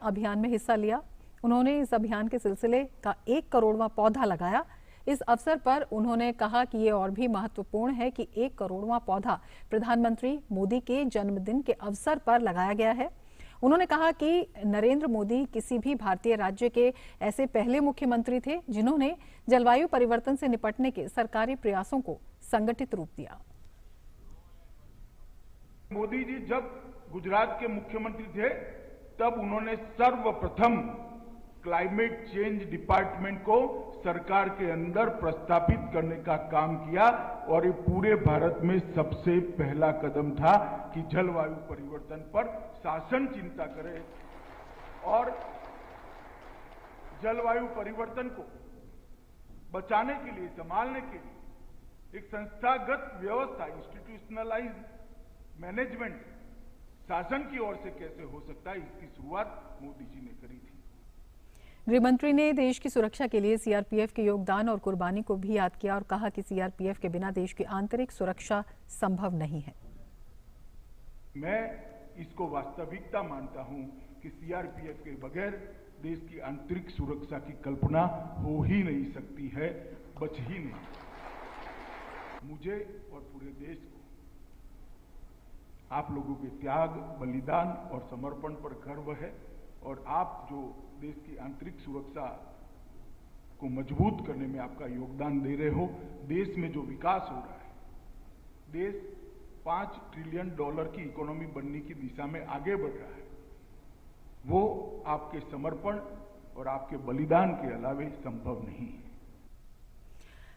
अभियान में हिस्सा लिया। उन्होंने इस अभियान के सिलसिले का 1 करोड़वां पौधा लगाया। इस अवसर पर उन्होंने कहा कि ये और भी महत्वपूर्ण है कि 1 करोड़वां पौधा प्रधानमंत्री मोदी के जन्मदिन के अवसर पर लगाया गया है। उन्होंने कहा कि नरेंद्र मोदी किसी भी भारतीय राज्य के ऐसे पहले मुख्यमंत्री थे जिन्होंने जलवायु परिवर्तन से निपटने के सरकारी प्रयासों को संगठित रूप दिया। मोदी जी जब गुजरात के मुख्यमंत्री थे तब उन्होंने सर्वप्रथम क्लाइमेट चेंज डिपार्टमेंट को सरकार के अंदर प्रस्तापित करने का काम किया और ये पूरे भारत में सबसे पहला कदम था कि जलवायु परिवर्तन पर शासन चिंता करे और जलवायु परिवर्तन को बचाने के लिए, संभालने के लिए एक संस्थागत व्यवस्था, इंस्टीट्यूशनलाइज मैनेजमेंट शासन की ओर से कैसे हो सकता है, इसकी शुरुआत मोदी जी ने करी थी। गृह मंत्री ने देश की सुरक्षा के लिए सीआरपीएफ के योगदान और कुर्बानी को भी याद किया और कहा कि सीआरपीएफ के बिना देश की आंतरिक सुरक्षा संभव नहीं है। मैं इसको वास्तविकता मानता हूं कि सीआरपीएफ के बगैर देश की आंतरिक सुरक्षा की कल्पना हो ही नहीं सकती है, बच ही नहीं। मुझे और पूरे देश को आप लोगों के त्याग, बलिदान और समर्पण पर गर्व है और आप जो देश की आंतरिक सुरक्षा को मजबूत करने में आपका योगदान दे रहे हो, देश में जो विकास हो रहा है, देश $5 ट्रिलियन की इकोनॉमी बनने की दिशा में आगे बढ़ रहा है, वो आपके समर्पण और आपके बलिदान के अलावे संभव नहीं है।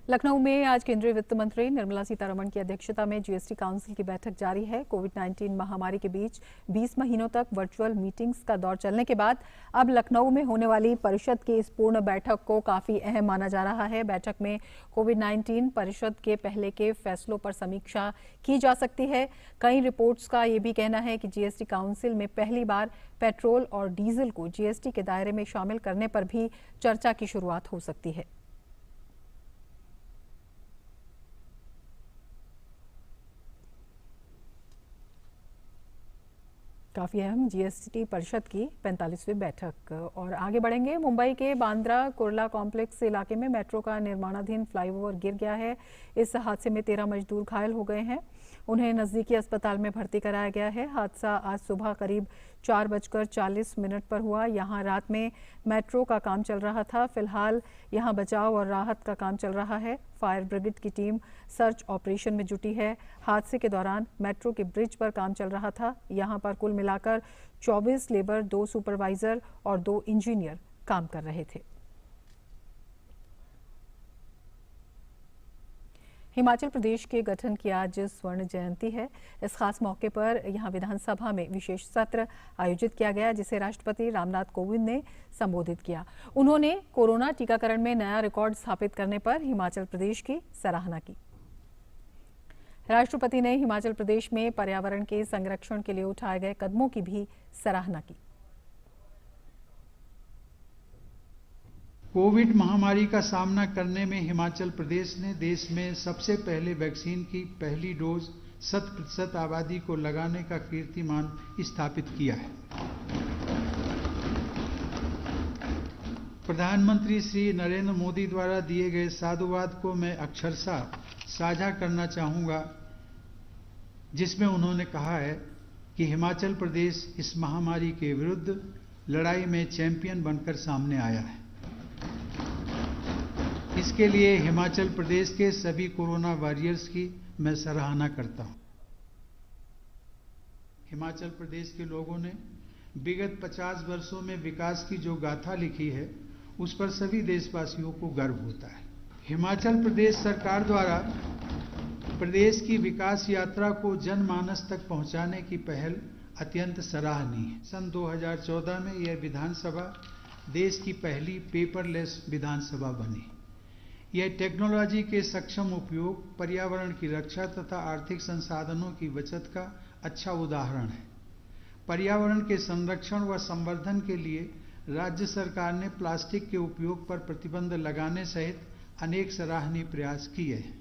लखनऊ में आज केंद्रीय वित्त मंत्री निर्मला सीतारमण की अध्यक्षता में जीएसटी काउंसिल की बैठक जारी है। कोविड-19 महामारी के बीच 20 महीनों तक वर्चुअल मीटिंग्स का दौर चलने के बाद अब लखनऊ में होने वाली परिषद की इस पूर्ण बैठक को काफी अहम माना जा रहा है। बैठक में कोविड-19 परिषद के पहले के फैसलों पर समीक्षा की जा सकती है। कई रिपोर्ट्स का ये भी कहना है कि जीएसटी काउंसिल में पहली बार पेट्रोल और डीजल को जीएसटी के दायरे में शामिल करने पर भी चर्चा की शुरुआत हो सकती है। काफी अहम जीएसटी परिषद की 45वीं बैठक। और आगे बढ़ेंगे। मुंबई के बांद्रा कुर्ला कॉम्प्लेक्स इलाके में मेट्रो का निर्माणाधीन फ्लाईओवर गिर गया है। इस हादसे में 13 मजदूर घायल हो गए हैं। उन्हें नजदीकी अस्पताल में भर्ती कराया गया है। हादसा आज सुबह करीब 4:40 पर हुआ। यहां रात में मेट्रो का काम चल रहा था। फिलहाल यहां बचाव और राहत का काम चल रहा है। फायर ब्रिगेड की टीम सर्च ऑपरेशन में जुटी है। हादसे के दौरान मेट्रो के ब्रिज पर काम चल रहा था। यहां पर कुल मिलाकर 24 लेबर, 2 सुपरवाइजर और 2 इंजीनियर काम कर रहे थे। हिमाचल प्रदेश के गठन की आज स्वर्ण जयंती है। इस खास मौके पर यहां विधानसभा में विशेष सत्र आयोजित किया गया, जिसे राष्ट्रपति रामनाथ कोविंद ने संबोधित किया। उन्होंने कोरोना टीकाकरण में नया रिकॉर्ड स्थापित करने पर हिमाचल प्रदेश की सराहना की। राष्ट्रपति ने हिमाचल प्रदेश में पर्यावरण के संरक्षण के लिए उठाए गए कदमों की भी सराहना की। कोविड महामारी का सामना करने में हिमाचल प्रदेश ने देश में सबसे पहले वैक्सीन की पहली डोज 100% आबादी को लगाने का कीर्तिमान स्थापित किया है। प्रधानमंत्री श्री नरेंद्र मोदी द्वारा दिए गए साधुवाद को मैं अक्षरशः साझा करना चाहूंगा, जिसमें उन्होंने कहा है कि हिमाचल प्रदेश इस महामारी के विरुद्ध लड़ाई में चैंपियन बनकर सामने आया है। इसके लिए हिमाचल प्रदेश के सभी कोरोना वॉरियर्स की मैं सराहना करता हूं। हिमाचल प्रदेश के लोगों ने विगत 50 वर्षों में विकास की जो गाथा लिखी है, उस पर सभी देशवासियों को गर्व होता है। हिमाचल प्रदेश सरकार द्वारा प्रदेश की विकास यात्रा को जनमानस तक पहुंचाने की पहल अत्यंत सराहनीय है। सन 2014 में यह विधानसभा देश की पहली पेपरलेस विधानसभा बनी। यह टेक्नोलॉजी के सक्षम उपयोग, पर्यावरण की रक्षा तथा आर्थिक संसाधनों की बचत का अच्छा उदाहरण है। पर्यावरण के संरक्षण व संवर्धन के लिए राज्य सरकार ने प्लास्टिक के उपयोग पर प्रतिबंध लगाने सहित अनेक सराहनीय प्रयास किए हैं।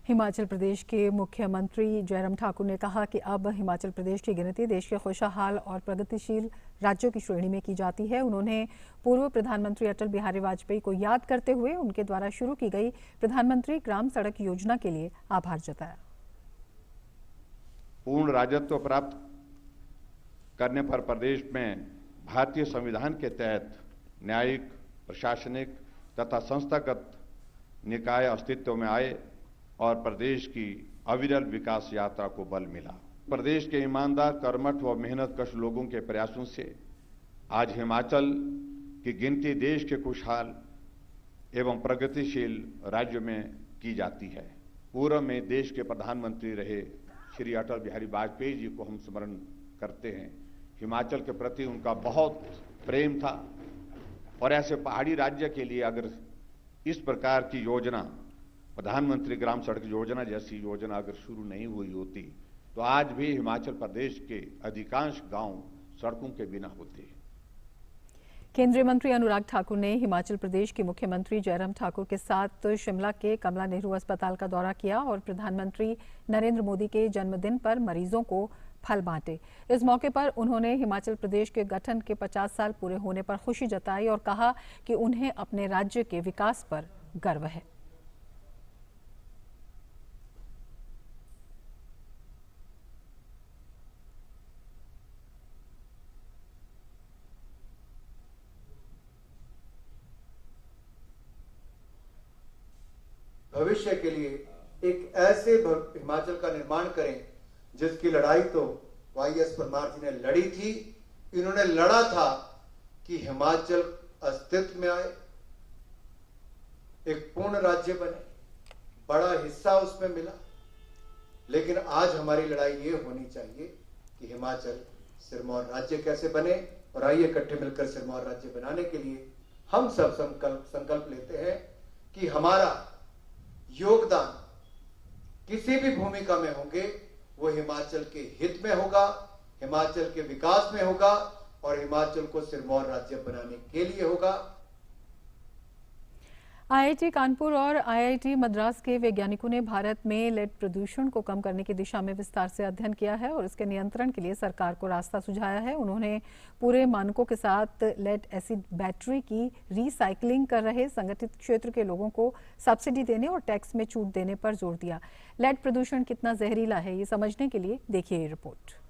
हिमाचल प्रदेश के मुख्यमंत्री जयराम ठाकुर ने कहा कि अब हिमाचल प्रदेश की गिनती देश के खुशहाल और प्रगतिशील राज्यों की श्रेणी में की जाती है। उन्होंने पूर्व प्रधानमंत्री अटल बिहारी वाजपेयी को याद करते हुए उनके द्वारा शुरू की गई प्रधानमंत्री ग्राम सड़क योजना के लिए आभार जताया। पूर्ण राजत्व प्राप्त करने पर प्रदेश में भारतीय संविधान के तहत न्यायिक, प्रशासनिक तथा संस्थागत निकाय अस्तित्व में आए और प्रदेश की अविरल विकास यात्रा को बल मिला। प्रदेश के ईमानदार, कर्मठ व मेहनतकश लोगों के प्रयासों से आज हिमाचल की गिनती देश के खुशहाल एवं प्रगतिशील राज्य में की जाती है। पूर्व में देश के प्रधानमंत्री रहे श्री अटल बिहारी वाजपेयी जी को हम स्मरण करते हैं। हिमाचल के प्रति उनका बहुत प्रेम था और ऐसे पहाड़ी राज्य के लिए अगर इस प्रकार की योजना, प्रधानमंत्री ग्राम सड़क योजना जैसी योजना अगर शुरू नहीं हुई होती तो आज भी हिमाचल प्रदेश के अधिकांश गांव सड़कों के बिना होते। केंद्रीय मंत्री अनुराग ठाकुर ने हिमाचल प्रदेश के मुख्यमंत्री जयराम ठाकुर के साथ शिमला के कमला नेहरू अस्पताल का दौरा किया और प्रधानमंत्री नरेंद्र मोदी के जन्मदिन पर मरीजों को फल बांटे। इस मौके पर उन्होंने हिमाचल प्रदेश के गठन के 50 साल पूरे होने पर खुशी जताई और कहा कि उन्हें अपने राज्य के विकास पर गर्व है। भविष्य के लिए एक ऐसे हिमाचल का निर्माण करें जिसकी लड़ाई तो वाईएस परमार जी ने लड़ी थी। इन्होंने लड़ा था कि हिमाचल अस्तित्व में आए, एक पूर्ण राज्य बने, बड़ा हिस्सा उसमें मिला। लेकिन आज हमारी लड़ाई ये होनी चाहिए कि हिमाचल सिरमौर राज्य कैसे बने, और आइए इकट्ठे मिलकर सिरमौर राज्य बनाने के लिए हम सब संकल्प लेते हैं कि हमारा योगदान किसी भी भूमिका में होंगे वो हिमाचल के हित में होगा, हिमाचल के विकास में होगा और हिमाचल को सिरमौर राज्य बनाने के लिए होगा। आईआईटी कानपुर और आईआईटी मद्रास के वैज्ञानिकों ने भारत में लेड प्रदूषण को कम करने की दिशा में विस्तार से अध्ययन किया है और इसके नियंत्रण के लिए सरकार को रास्ता सुझाया है। उन्होंने पूरे मानकों के साथ लेड एसिड बैटरी की रीसाइक्लिंग कर रहे संगठित क्षेत्र के लोगों को सब्सिडी देने और टैक्स में छूट देने पर जोर दिया। लेड प्रदूषण कितना जहरीला है, ये समझने के लिए देखिए ये रिपोर्ट।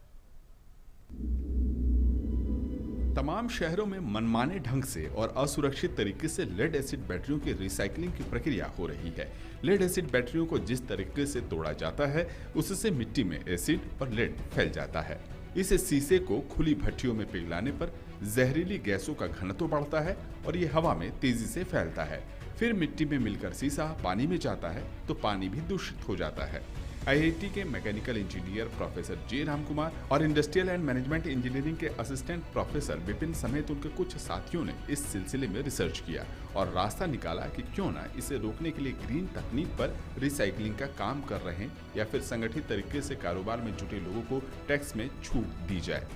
तमाम शहरों में मनमाने ढंग से और असुरक्षित तरीके से लेड एसिड बैटरियों की रिसाइकलिंग की प्रक्रिया हो रही है। लेड एसिड बैटरियों को जिस तरीके से तोड़ा जाता है उससे मिट्टी में एसिड और लेड फैल जाता है। इस शीशे को खुली भट्टियों में पिघलाने पर जहरीली गैसों का घनत्व बढ़ता है और ये हवा में तेजी से फैलता है। फिर मिट्टी में मिलकर शीशा पानी में जाता है तो पानी भी दूषित हो जाता है। आईआईटी के mechanical engineer professor J Ramkumar और इंडस्ट्रियल एंड मैनेजमेंट इंजीनियरिंग के असिस्टेंट प्रोफेसर विपिन समेत उनके कुछ साथियों ने इस सिलसिले में रिसर्च किया और रास्ता निकाला कि क्यों ना इसे रोकने के लिए ग्रीन तकनीक पर रिसाइकलिंग का काम कर रहे हैं या फिर संगठित तरीके से कारोबार में जुटे लोगों को टैक्स में छूट दी जाए।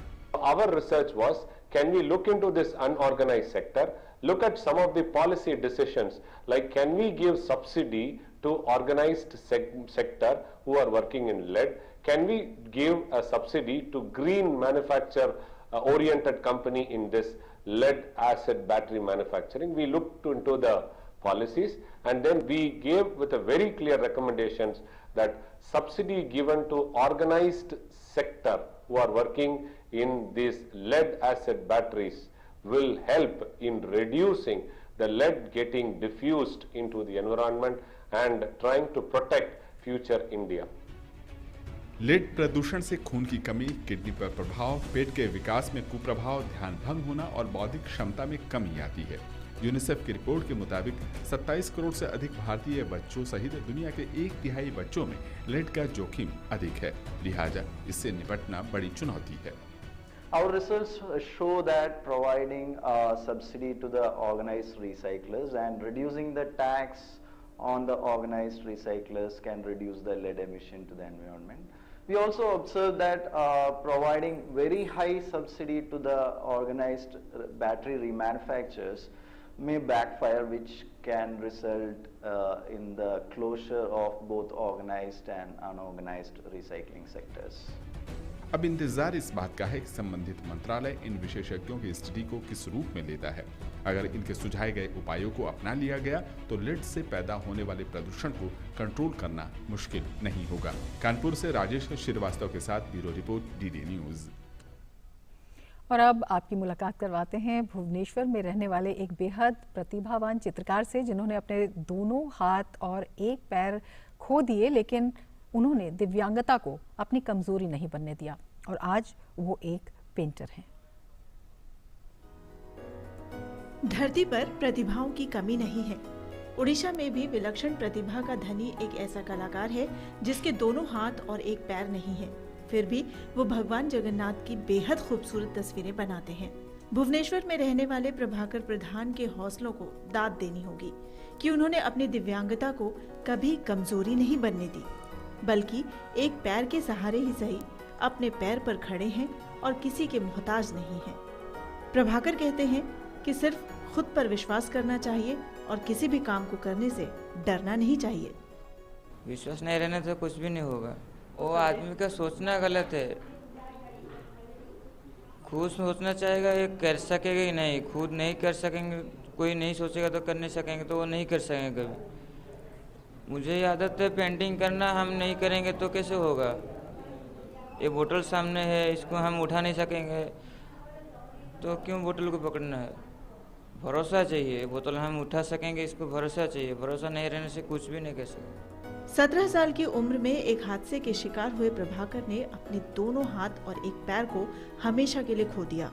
Our research was, can we look into this unorganized sector, look at some of the policy decisions, like can we give subsidy to organized sector who are working in lead? Can we give a subsidy to green manufacture oriented company in this lead acid battery manufacturing? We looked into the policies and then we gave with a very clear recommendations that subsidy given to organized sector who are working in these lead acid batteries will help in reducing the lead getting diffused into the environment and trying to protect future India. Lead प्रदूषण से खून की कमी, kidney पर प्रभाव, पेट के विकास में कुप्रभाव, ध्यान भंग होना और बौद्धिक क्षमता में कमी आती है। यूनिसेफ की रिपोर्ट के मुताबिक 27 करोड़ से अधिक भारतीय बच्चों सहित दुनिया के 1/3 बच्चों में लेड का जोखिम अधिक है, लिहाजा इससे निपटना बड़ी चुनौती है। Our results show that providing a subsidy to the organized recyclers and reducing the tax on the organized recyclers can reduce the lead emission to the environment. We also observe that providing very high subsidy to the organized battery remanufacturers may backfire, which can result in the closure of both organized and unorganized recycling sectors. अब इंतजार इस बात का है कि संबंधित मंत्रालय इन विशेषज्ञों की स्टडी को किस रूप में लेता है। अगर इनके सुझाए गए उपायों को अपना लिया गया तो लेड से पैदा होने वाले प्रदूषण को कंट्रोल करना मुश्किल नहीं होगा। कानपुर से राजेश श्रीवास्तव के साथ ब्यूरो रिपोर्ट, डीडी न्यूज। और अब आपकी मुलाकात करवाते हैं भुवनेश्वर में रहने वाले एक बेहद प्रतिभावान चित्रकार से, जिन्होंने अपने दोनों हाथ और एक पैर खो दिए, लेकिन उन्होंने दिव्यांगता को अपनी कमजोरी नहीं बनने दिया और आज वो एक पेंटर हैं। धरती पर प्रतिभाओं की कमी नहीं है। उड़ीसा में भी विलक्षण प्रतिभा का धनी एक ऐसा कलाकार है जिसके दोनों हाथ और एक पैर नहीं है, फिर भी वो भगवान जगन्नाथ की बेहद खूबसूरत तस्वीरें बनाते हैं। भुवनेश्वर में रहने वाले प्रभाकर प्रधान के हौसलों को दाद देनी होगी कि उन्होंने अपनी दिव्यांगता को कभी कमजोरी नहीं बनने दी, बल्कि एक पैर के सहारे ही सही अपने पैर पर खड़े हैं और किसी के मोहताज नहीं हैं। प्रभाकर कहते हैं कि सिर्फ खुद पर विश्वास करना चाहिए और किसी भी काम को करने से डरना नहीं चाहिए। विश्वास नहीं रहने से कुछ भी नहीं होगा। वो आदमी का सोचना गलत है। खुद सोचना चाहेगा ये कर सकेगा ही नहीं, खुद नहीं कर सकेंगे, कोई नहीं सोचेगा तो कर नहीं सकेंगे, तो वो नहीं कर सकेंगे कभी। मुझे आदत है पेंटिंग करना, हम नहीं करेंगे तो कैसे होगा। ये बोतल सामने है, इसको हम उठा नहीं सकेंगे तो क्यों बोतल को पकड़ना है। भरोसा चाहिए, बोतल हम उठा सकेंगे, इसको भरोसा चाहिए। भरोसा नहीं रहने से कुछ भी नहीं कर सकते। 17 साल की उम्र में एक हादसे के शिकार हुए प्रभाकर ने अपने दोनों हाथ और एक पैर को हमेशा के लिए खो दिया,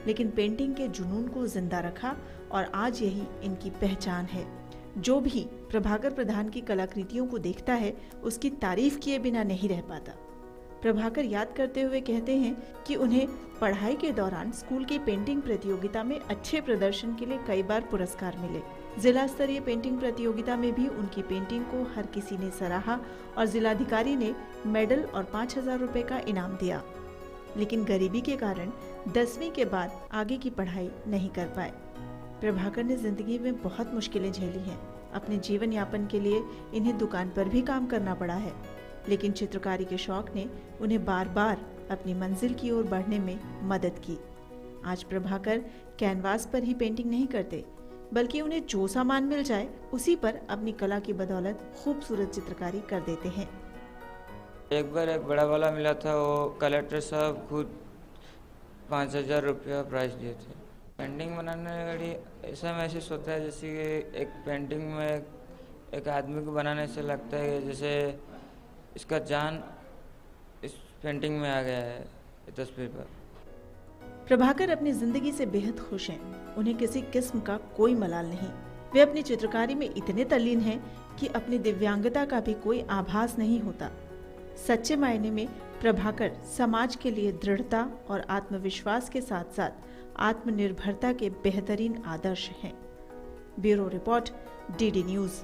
लेकिन पेंटिंग के जुनून को जिंदा रखा और आज यही इनकी पहचान है। जो भी प्रभाकर प्रधान की कलाकृतियों को देखता है उसकी तारीफ किए बिना नहीं रह पाता। प्रभाकर याद करते हुए कहते हैं कि उन्हें पढ़ाई के दौरान स्कूल की पेंटिंग प्रतियोगिता में अच्छे प्रदर्शन के लिए कई बार पुरस्कार मिले। जिला स्तरीय पेंटिंग प्रतियोगिता में भी उनकी पेंटिंग को हर किसी ने सराहा और जिलाधिकारी ने मेडल और 5,000 रुपए का इनाम दिया, लेकिन गरीबी के कारण 10वीं के बाद आगे की पढ़ाई नहीं कर पाए। प्रभाकर ने जिंदगी में बहुत मुश्किलें झेली हैं। अपने जीवन यापन के लिए इन्हें दुकान पर भी काम करना पड़ा है, लेकिन चित्रकारी के शौक ने उन्हें बार बार अपनी मंजिल की ओर बढ़ने में मदद की। आज प्रभाकर कैनवास पर ही पेंटिंग नहीं करते, बल्कि उन्हें जो सामान मिल जाए उसी पर अपनी कला की बदौलत खूबसूरत चित्रकारी कर देते हैं। एक बार एक बड़ा वाला मिला था, वो कलेक्टर साहब खुद 5,000 रुपया प्राइज दिए थे। पेंटिंग बनाने घड़ी ऐसा महसूस होता है जैसे कि एक पेंटिंग में एक आदमी को बनाने से लगता है जैसे इसका जान इस पेंटिंग में आ गया है, तस्वीर पर। प्रभाकर अपनी जिंदगी से बेहद खुश हैं। उन्हें किसी किस्म का कोई मलाल नहीं। वे अपनी चित्रकारी में इतने तल्लीन हैं कि अपनी दिव्यांगता का भी कोई आभास नहीं होता। सच्चे मायने में प्रभाकर समाज के लिए दृढ़ता और आत्मविश्वास के साथ साथ आत्मनिर्भरता के बेहतरीन आदर्श हैं। Bureau report, DD news.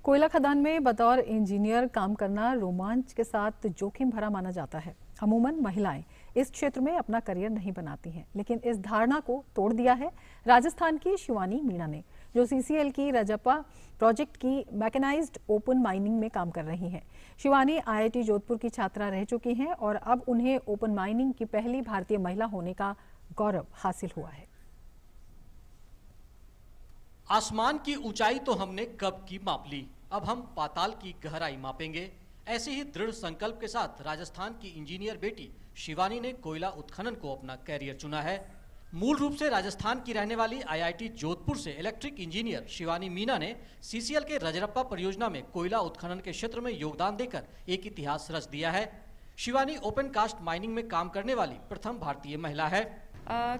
कोयला खदान में बतौर इंजीनियर काम करना रोमांच के साथ जोखिम भरा माना जाता है। अमूमन महिलाएं इस क्षेत्र में अपना करियर नहीं बनाती हैं, लेकिन इस धारणा को तोड़ दिया है राजस्थान की शिवानी मीणा ने, जो सीसीएल की रजरप्पा प्रोजेक्ट की मैकेनाइज्ड ओपन माइनिंग में काम कर रही हैं। शिवानी आईआईटी जोधपुर की छात्रा रह चुकी हैं और अब उन्हें ओपन माइनिंग की पहली भारतीय महिला होने का गौरव हासिल हुआ है। आसमान की ऊंचाई तो हमने कब की माप ली, अब हम पाताल की गहराई मापेंगे। ऐसे ही दृढ़ संकल्प के साथ राजस्थान की इंजीनियर बेटी शिवानी ने कोयला उत्खनन को अपना कैरियर चुना है। मूल रूप से राजस्थान की रहने वाली आईआईटी जोधपुर से इलेक्ट्रिक इंजीनियर शिवानी मीणा ने सीसीएल के रजरप्पा परियोजना में कोयला उत्खनन के क्षेत्र में योगदान देकर एक इतिहास रच दिया है। शिवानी ओपन कास्ट माइनिंग में काम करने वाली प्रथम भारतीय महिला है।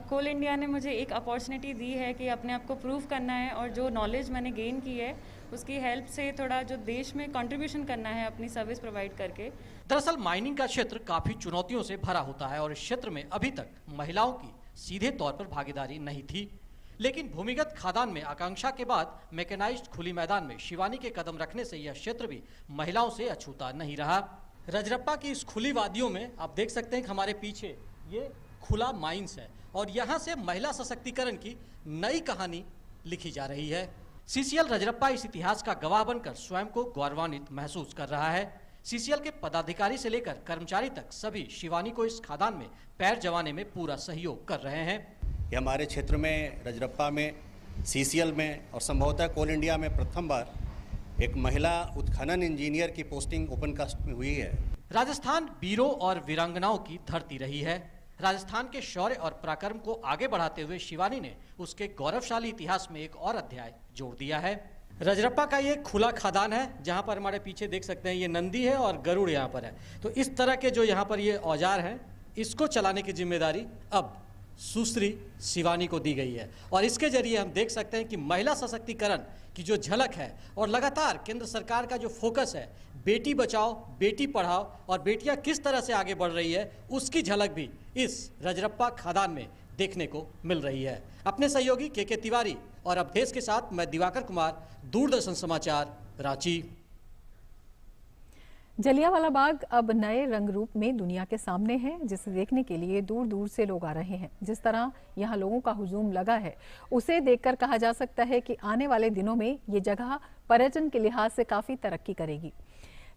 कोल इंडिया ने मुझे एक अपॉर्चुनिटी दी है कि अपने आप को प्रूव करना है और जो नॉलेज मैंने गेन की है उसकी हेल्प से थोड़ा जो देश में कंट्रीब्यूशन करना है अपनी सर्विस प्रोवाइड करके। दरअसल माइनिंग का क्षेत्र काफी चुनौतियों से भरा होता है और इस क्षेत्र में अभी तक महिलाओं की सीधे तौर पर भागीदारी नहीं थी, लेकिन भूमिगत खादान में आकांक्षा के बाद मैकेनाइज्ड खुली मैदान में शिवानी के कदम रखने से यह क्षेत्र भी महिलाओं से अछूता नहीं रहा। रजरप्पा की इस खुली वादियों में आप देख सकते हैं कि हमारे पीछे ये खुला माइंस है और यहाँ से महिला सशक्तिकरण की नई कहानी लिखी जा रही है। सीसीएल रजरप्पा इस इतिहास का गवाह बनकर स्वयं को गौरवान्वित महसूस कर रहा है। सीसीएल के पदाधिकारी से लेकर कर्मचारी तक सभी शिवानी को इस खादान में पैर जमाने में पूरा सहयोग कर रहे हैं। ये हमारे क्षेत्र में रजरप्पा में, सीसीएल में और संभवतः कोल इंडिया में प्रथम बार एक महिला उत्खनन इंजीनियर की पोस्टिंग ओपन कास्ट में हुई है। राजस्थान वीरों और वीरांगनाओं की धरती रही है। राजस्थान के शौर्य और पराक्रम को आगे बढ़ाते हुए शिवानी ने उसके गौरवशाली इतिहास में एक और अध्याय जोड़ दिया है। रजरप्पा का ये खुला खादान है, जहां पर हमारे पीछे देख सकते हैं ये नंदी है और गरुड़ यहाँ पर है। तो इस तरह के जो यहाँ पर ये औजार हैं, इसको चलाने की जिम्मेदारी अब सुश्री शिवानी को दी गई है और इसके जरिए हम देख सकते हैं कि महिला सशक्तिकरण की जो झलक है और लगातार केंद्र सरकार का जो फोकस है बेटी बचाओ बेटी पढ़ाओ और बेटियां किस तरह से आगे बढ़ रही है, उसकी झलक भी इस रजरप्पा खादान में देखने को मिल रही है। अपने सहयोगी के तिवारी और अवधेश के साथ मैं दिवाकर कुमार, दूरदर्शन समाचार, रांची। जलियांवाला बाग अब नए रंग रूप में दुनिया के सामने है, जिसे देखने के लिए दूर दूर से लोग आ रहे हैं। जिस तरह यहाँ लोगों का हुजूम लगा है, उसे देखकर कहा जा सकता है कि आने वाले दिनों में ये जगह पर्यटन के लिहाज से काफी तरक्की करेगी।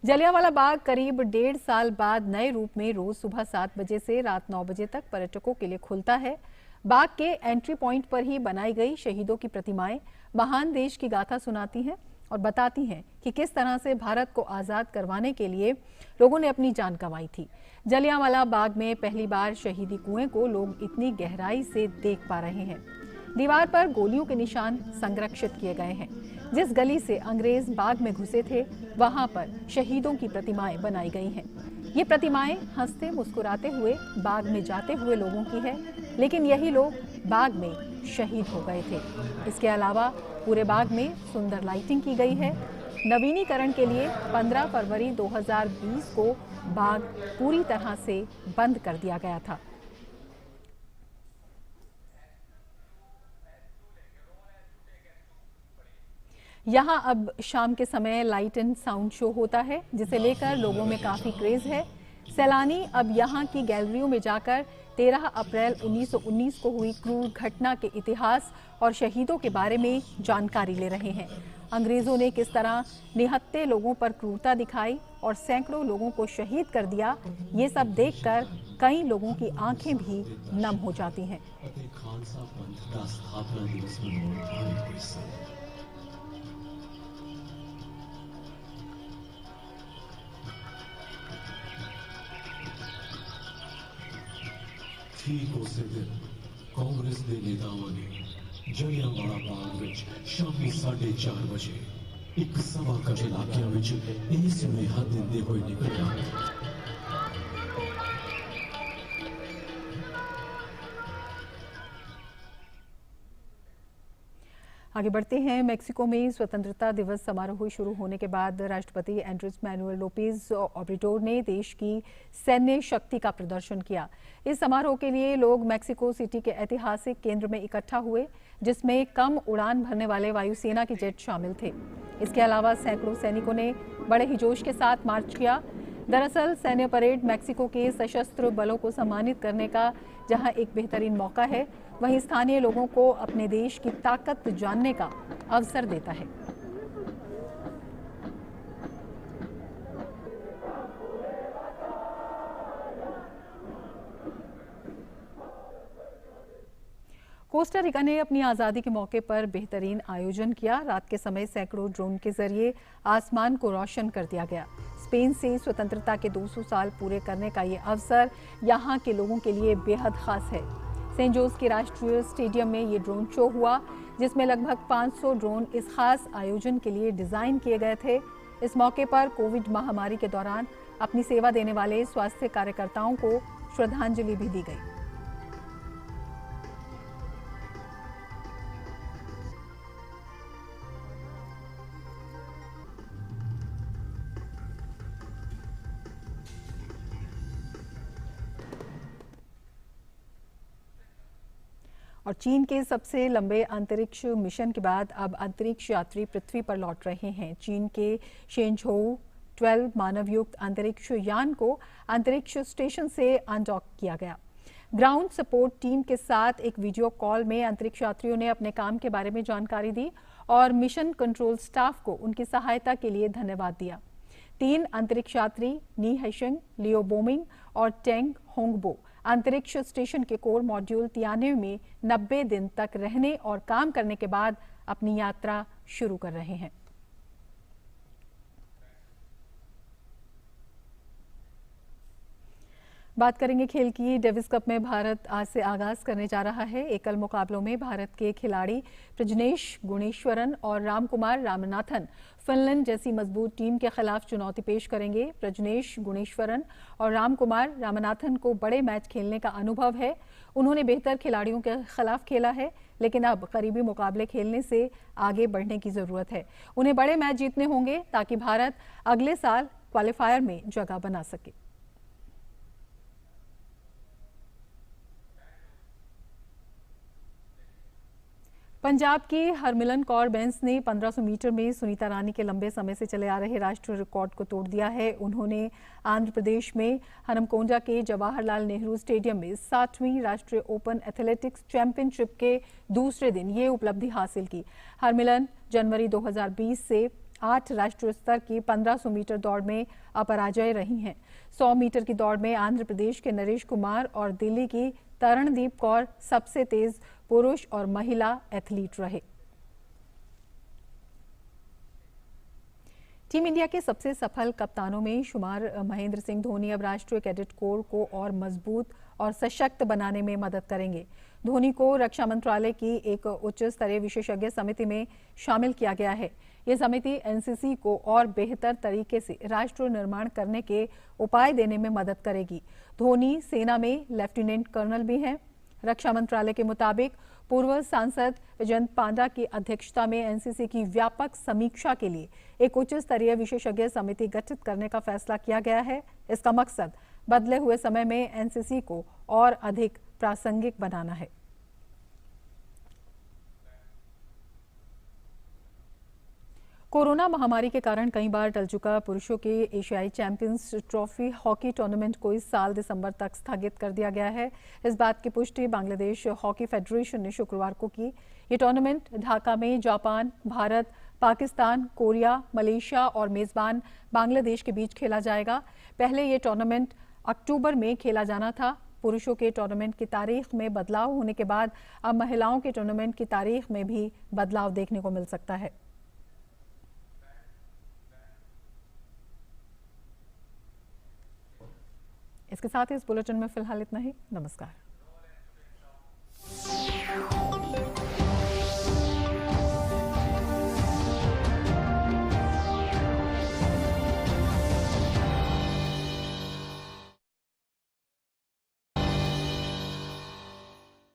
जलियांवाला बाग करीब 1.5 साल बाद नए रूप में रोज सुबह 7 बजे से रात 9 बजे तक पर्यटकों के लिए खुलता है। बाग के एंट्री पॉइंट पर ही बनाई गई शहीदों की प्रतिमाएं महान देश की गाथा सुनाती हैं और बताती हैं कि किस तरह से भारत को आज़ाद करवाने के लिए लोगों ने अपनी जान गंवाई थी। जलियांवाला बाग में पहली बार शहीदी कुएं को लोग इतनी गहराई से देख पा रहे हैं। दीवार पर गोलियों के निशान संरक्षित किए गए हैं। जिस गली से अंग्रेज बाग में घुसे थे, वहां पर शहीदों की प्रतिमाएं बनाई गई हैं। ये प्रतिमाएं हंसते मुस्कुराते हुए बाग में जाते हुए लोगों की है, लेकिन यही लोग बाग में शहीद हो गए थे। इसके अलावा पूरे बाग में सुंदर लाइटिंग की गई है। नवीनीकरण के लिए 15 फरवरी 2020 को बाग पूरी तरह से बंद कर दिया गया था। यहाँ अब शाम के समय लाइट एंड साउंड शो होता है, जिसे लेकर लोगों में काफ़ी क्रेज है। सैलानी अब यहाँ की गैलरियों में जाकर 13 अप्रैल 1919 को हुई क्रूर घटना के इतिहास और शहीदों के बारे में जानकारी ले रहे हैं। अंग्रेजों ने किस तरह निहत्थे लोगों पर क्रूरता दिखाई और सैकड़ों लोगों को शहीद कर दिया, ये सब देखकर कई लोगों की आंखें भी नम हो जाती हैं। ठीक उसे दिन कांग्रेस के नेताओं ने जलियांवाला बाग विच शामी 4:30 बजे एक सभा का इलाके विच यह सुनेहा देंदे हुए निकलिया। आगे बढ़ते हैं। मेक्सिको में स्वतंत्रता दिवस समारोह शुरू होने के बाद राष्ट्रपति एंड्रेस मैनुएल लोपेज ओब्राडोर ने देश की सैन्य शक्ति का प्रदर्शन किया। इस समारोह के लिए लोग मेक्सिको सिटी के ऐतिहासिक केंद्र में इकट्ठा हुए, जिसमें कम उड़ान भरने वाले वायुसेना के जेट शामिल थे। इसके अलावा सैकड़ों सैनिकों ने बड़े ही जोश के साथ मार्च किया। दरअसल सैन्य परेड मेक्सिको के सशस्त्र बलों को सम्मानित करने का जहां एक बेहतरीन मौका है, वहीं स्थानीय लोगों को अपने देश की ताकत जानने का अवसर देता है। कोस्टा रिका ने अपनी आज़ादी के मौके पर बेहतरीन आयोजन किया। रात के समय सैकड़ों ड्रोन के जरिए आसमान को रोशन कर दिया गया। स्पेन से स्वतंत्रता के 200 साल पूरे करने का ये अवसर यहाँ के लोगों के लिए बेहद खास है। सेंट जोस के राष्ट्रीय स्टेडियम में ये ड्रोन शो हुआ, जिसमें लगभग 500 ड्रोन इस खास आयोजन के लिए डिजाइन किए गए थे। इस मौके पर कोविड महामारी के दौरान अपनी सेवा देने वाले स्वास्थ्य कार्यकर्ताओं को श्रद्धांजलि भी दी गई। और चीन के सबसे लंबे अंतरिक्ष मिशन के बाद अब अंतरिक्ष यात्री पृथ्वी पर लौट रहे हैं। चीन के शेनझोउ 12 मानवयुक्त अंतरिक्ष यान को अंतरिक्ष स्टेशन से अनडॉक किया गया। ग्राउंड सपोर्ट टीम के साथ एक वीडियो कॉल में अंतरिक्ष यात्रियों ने अपने काम के बारे में जानकारी दी और मिशन कंट्रोल स्टाफ को उनकी सहायता के लिए धन्यवाद दिया। 3 अंतरिक्ष यात्री नी हैशंग, लियो बोमिंग और टेंग होंगबो अंतरिक्ष स्टेशन के कोर मॉड्यूल तियाने में 90 दिन तक रहने और काम करने के बाद अपनी यात्रा शुरू कर रहे हैं। बात करेंगे खेल की। डेविस कप में भारत आज से आगाज करने जा रहा है। एकल मुकाबलों में भारत के खिलाड़ी प्रजनेश गुणेश्वरन और रामकुमार रामनाथन फिनलैंड जैसी मजबूत टीम के खिलाफ चुनौती पेश करेंगे। प्रजनेश गुणेश्वरन और रामकुमार रामनाथन को बड़े मैच खेलने का अनुभव है। उन्होंने बेहतर खिलाड़ियों के खिलाफ खेला है, लेकिन अब करीबी मुकाबले खेलने से आगे बढ़ने की जरूरत है। उन्हें बड़े मैच जीतने होंगे ताकि भारत अगले साल क्वालिफायर में जगह बना सके। पंजाब की हरमिलन कौर बैंस ने 1500 मीटर में सुनीता रानी के लंबे समय से चले आ रहे राष्ट्रीय रिकॉर्ड को तोड़ दिया है। उन्होंने आंध्र प्रदेश में हनमकोंडा के जवाहरलाल नेहरू स्टेडियम में 60वीं राष्ट्रीय ओपन एथलेटिक्स चैंपियनशिप के दूसरे दिन ये उपलब्धि हासिल की। हरमिलन जनवरी 2020 से 8 राष्ट्रीय स्तर की 1500 मीटर दौड़ में अपराजय रही हैं। 100 मीटर की दौड़ में आंध्र प्रदेश के नरेश कुमार और दिल्ली की तरणदीप कौर सबसे तेज पुरुष और महिला एथलीट रहे। टीम इंडिया के सबसे सफल कप्तानों में शुमार महेंद्र सिंह धोनी अब राष्ट्रीय कैडेट कोर को और मजबूत और सशक्त बनाने में मदद करेंगे। धोनी को रक्षा मंत्रालय की एक उच्च स्तरीय विशेषज्ञ समिति में शामिल किया गया है। यह समिति एनसीसी को और बेहतर तरीके से राष्ट्र निर्माण करने के उपाय देने में मदद करेगी। धोनी सेना में लेफ्टिनेंट कर्नल भी हैं। रक्षा मंत्रालय के मुताबिक पूर्व सांसद विजयंत पांडा की अध्यक्षता में एनसीसी की व्यापक समीक्षा के लिए एक उच्च स्तरीय विशेषज्ञ समिति गठित करने का फैसला किया गया है। इसका मकसद बदले हुए समय में एनसीसी को और अधिक प्रासंगिक बनाना है। कोरोना महामारी के कारण कई बार टल चुका पुरुषों के एशियाई चैंपियंस ट्रॉफी हॉकी टूर्नामेंट को इस साल दिसंबर तक स्थगित कर दिया गया है। इस बात की पुष्टि बांग्लादेश हॉकी फेडरेशन ने शुक्रवार को की। ये टूर्नामेंट ढाका में Japan, Bharat, Pakistan, Korea, Malaysia और मेजबान बांग्लादेश के बीच खेला जाएगा। पहले ये टूर्नामेंट अक्टूबर में खेला जाना था। पुरुषों के टूर्नामेंट की तारीख में बदलाव होने के बाद अब महिलाओं के टूर्नामेंट की तारीख में भी बदलाव देखने को मिल सकता है। इसके साथ ही इस बुलेटिन में फिलहाल इतना ही। नमस्कार।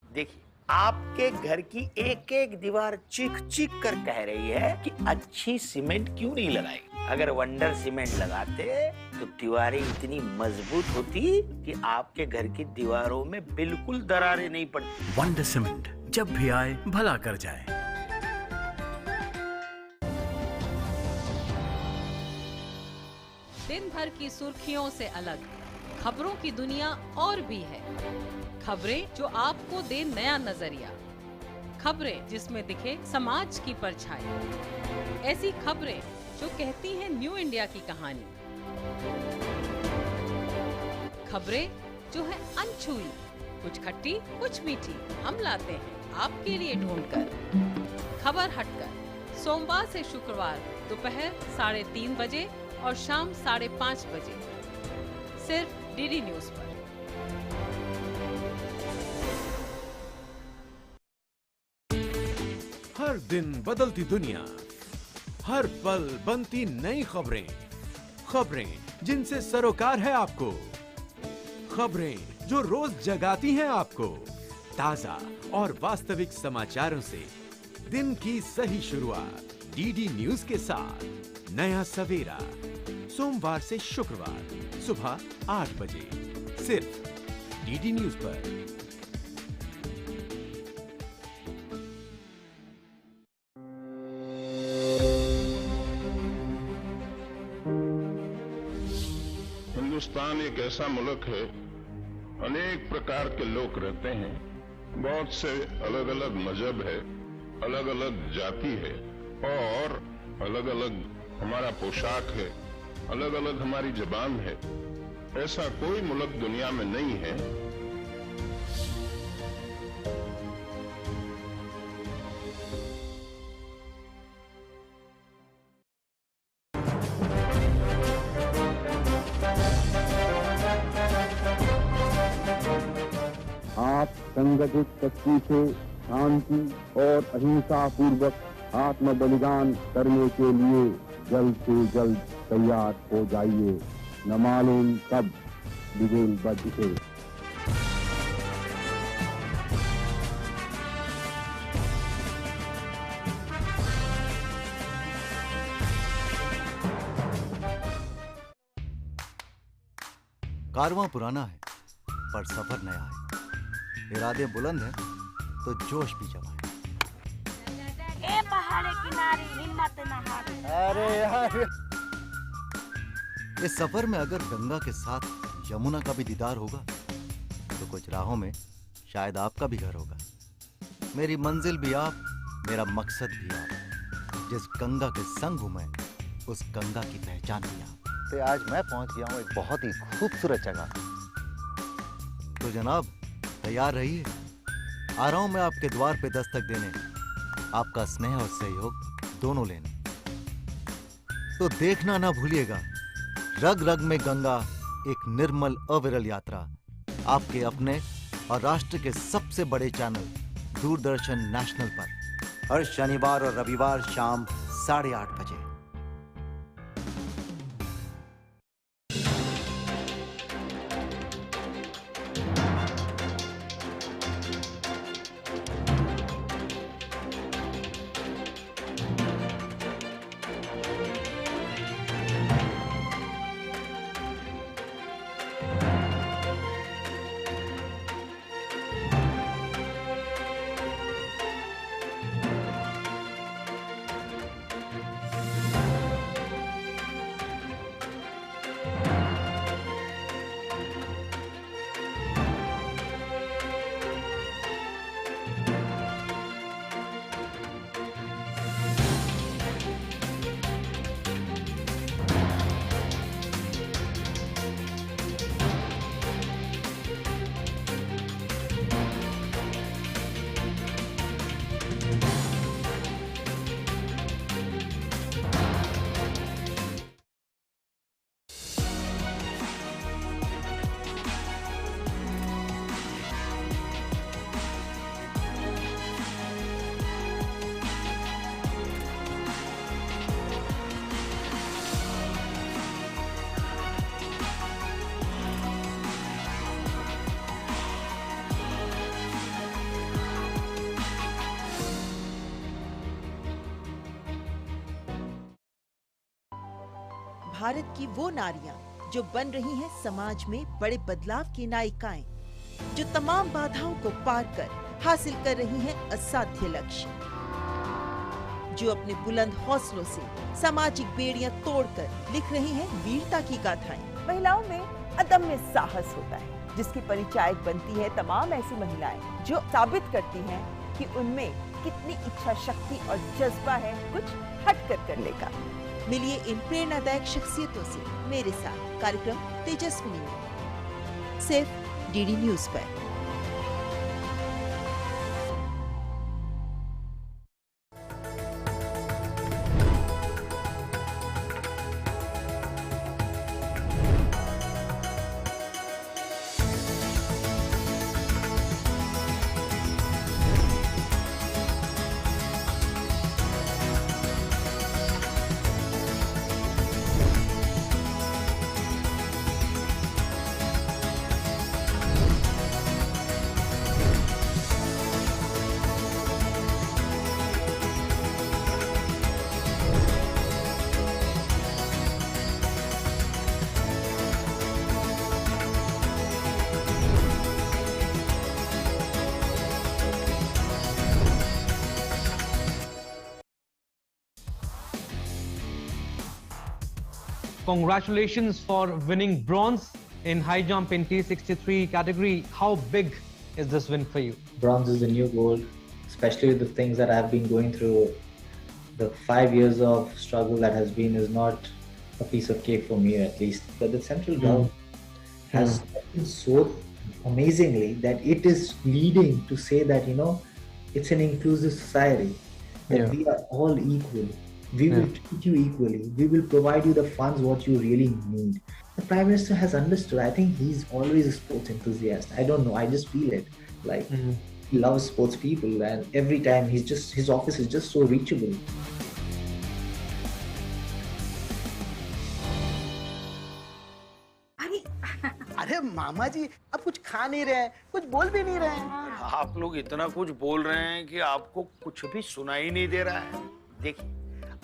देखिए, आपके घर की एक एक दीवार चीख चीख कर कह रही है कि अच्छी सीमेंट क्यों नहीं लगाई। अगर वंडर सीमेंट लगाते तो दीवारें इतनी मजबूत होती कि आपके घर की दीवारों में बिल्कुल दरारें नहीं पड़ती। वंडर सीमेंट, जब भी आए भला कर जाए। दिन भर की सुर्खियों से अलग खबरों की दुनिया और भी है। खबरें जो आपको दे नया नजरिया, खबरें जिसमें दिखे समाज की परछाई, ऐसी खबरें जो कहती हैं न्यू इंडिया की कहानी। खबरें जो है अनछुई, कुछ खट्टी कुछ मीठी, हम लाते हैं आपके लिए ढूंढकर। खबर हटकर सोमवार से शुक्रवार दोपहर 3:30 बजे और शाम 5:30 बजे सिर्फ डीडी न्यूज पर। हर दिन बदलती दुनिया, हर पल बनती नई खबरें, खबरें जिनसे सरोकार है आपको, खबरें जो रोज जगाती हैं आपको। ताजा और वास्तविक समाचारों से दिन की सही शुरुआत डीडी न्यूज के साथ। नया सवेरा सोमवार से शुक्रवार सुबह 8 बजे सिर्फ डीडी न्यूज पर। हिंदुस्तान एक ऐसा मुल्क है अनेक प्रकार के लोग रहते हैं, बहुत से अलग अलग मजहब है, अलग अलग जाति है और अलग अलग हमारा पोशाक है, अलग अलग हमारी जबान है। ऐसा कोई मुल्क दुनिया में नहीं है आप संगठित शक्ति से शांति और अहिंसा पूर्वक आत्म बलिदान करने के लिए जल्द से जल्द तैयार हो जाइए। न मालूम कब बिगुल बज उठे। कारवां पुराना है पर सफर नया है। इरादे बुलंद हैं तो जोश भी जमा है। ए पहाड़ किनारे हिम्मत न हारे। अरे यार, इस सफर में अगर गंगा के साथ यमुना का भी दीदार होगा तो कुछ राहों में शायद आपका भी घर होगा। मेरी मंजिल भी आप, मेरा मकसद भी आप। जिस गंगा के संग हूं मैं, उस गंगा की पहचान भी आप। तो आज मैं पहुंच गया हूं एक बहुत ही खूबसूरत जगह। तो जनाब तैयार रहिए, आ रहा हूं मैं आपके द्वार पे दस्तक देने, आपका स्नेह और सहयोग दोनों लेने। तो देखना ना भूलिएगा, रग रग में गंगा, एक निर्मल अविरल यात्रा, आपके अपने और राष्ट्र के सबसे बड़े चैनल दूरदर्शन नेशनल पर, हर शनिवार और रविवार शाम 8:30 बजे। भारत की वो नारियां जो बन रही हैं समाज में बड़े बदलाव की नायिकाएं, जो तमाम बाधाओं को पार कर हासिल कर रही हैं असाध्य लक्ष्य, जो अपने बुलंद हौसलों से सामाजिक बेड़ियां तोड़कर लिख रही हैं वीरता की गाथाएं। महिलाओं में अदम्य साहस होता है, जिसकी परिचायक बनती है तमाम ऐसी महिलाएं जो साबित करती हैं कि उनमें कितनी इच्छा शक्ति और जज्बा है कुछ हट कर करने का। मिलिए इन प्रेरणादायक शख्सियतों से मेरे साथ कार्यक्रम तेजस्विनी में, सिर्फ डीडी न्यूज पर। Congratulations for winning bronze in high jump in T63 category. How big is this win for you? Bronze is the new gold, especially with the things that I've been going through. The 5 years of struggle that has been is not a piece of cake for me, at least. But the central government has been so amazingly that it is leading to say that, you know, it's an inclusive society, that we are all equal. We will treat you equally. We will provide you the funds what you really need. The Prime Minister has understood. I think he's always a sports enthusiast. I don't know. I just feel it. Like, he loves sports people, and every time his office is just so reachable. अरे मामा जी, अब कुछ खा नहीं रहे हैं, कुछ बोल भी नहीं रहे हैं। आप लोग इतना कुछ बोल रहे हैं कि आपको कुछ भी सुनाई नहीं दे रहा है। देखिए,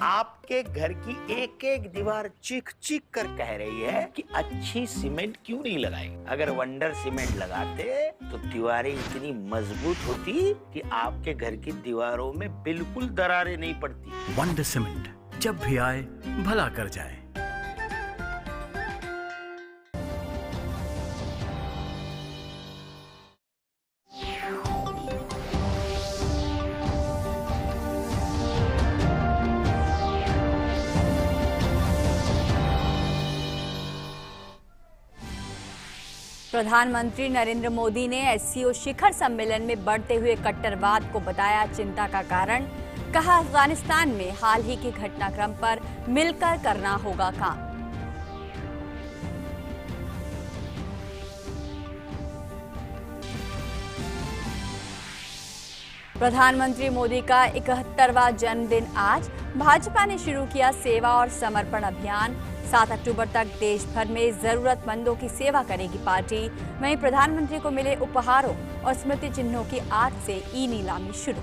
आपके घर की एक एक दीवार चीख चीख कर कह रही है कि अच्छी सीमेंट क्यों नहीं लगाई। अगर वंडर सीमेंट लगाते तो दीवारें इतनी मजबूत होती कि आपके घर की दीवारों में बिल्कुल दरारें नहीं पड़ती। वंडर सीमेंट, जब भी आए भला कर जाए। प्रधानमंत्री नरेंद्र मोदी ने एससीओ शिखर सम्मेलन में बढ़ते हुए कट्टरवाद को बताया चिंता का कारण। कहा, अफगानिस्तान में हाल ही के घटनाक्रम पर मिलकर करना होगा काम। प्रधानमंत्री मोदी का 71वां जन्मदिन आज। भाजपा ने शुरू किया सेवा और समर्पण अभियान। 7 अक्टूबर तक देश भर में जरूरतमंदों की सेवा करेगी पार्टी। वहीं प्रधानमंत्री को मिले उपहारों और स्मृति चिन्हों की आज से ई नीलामी शुरू।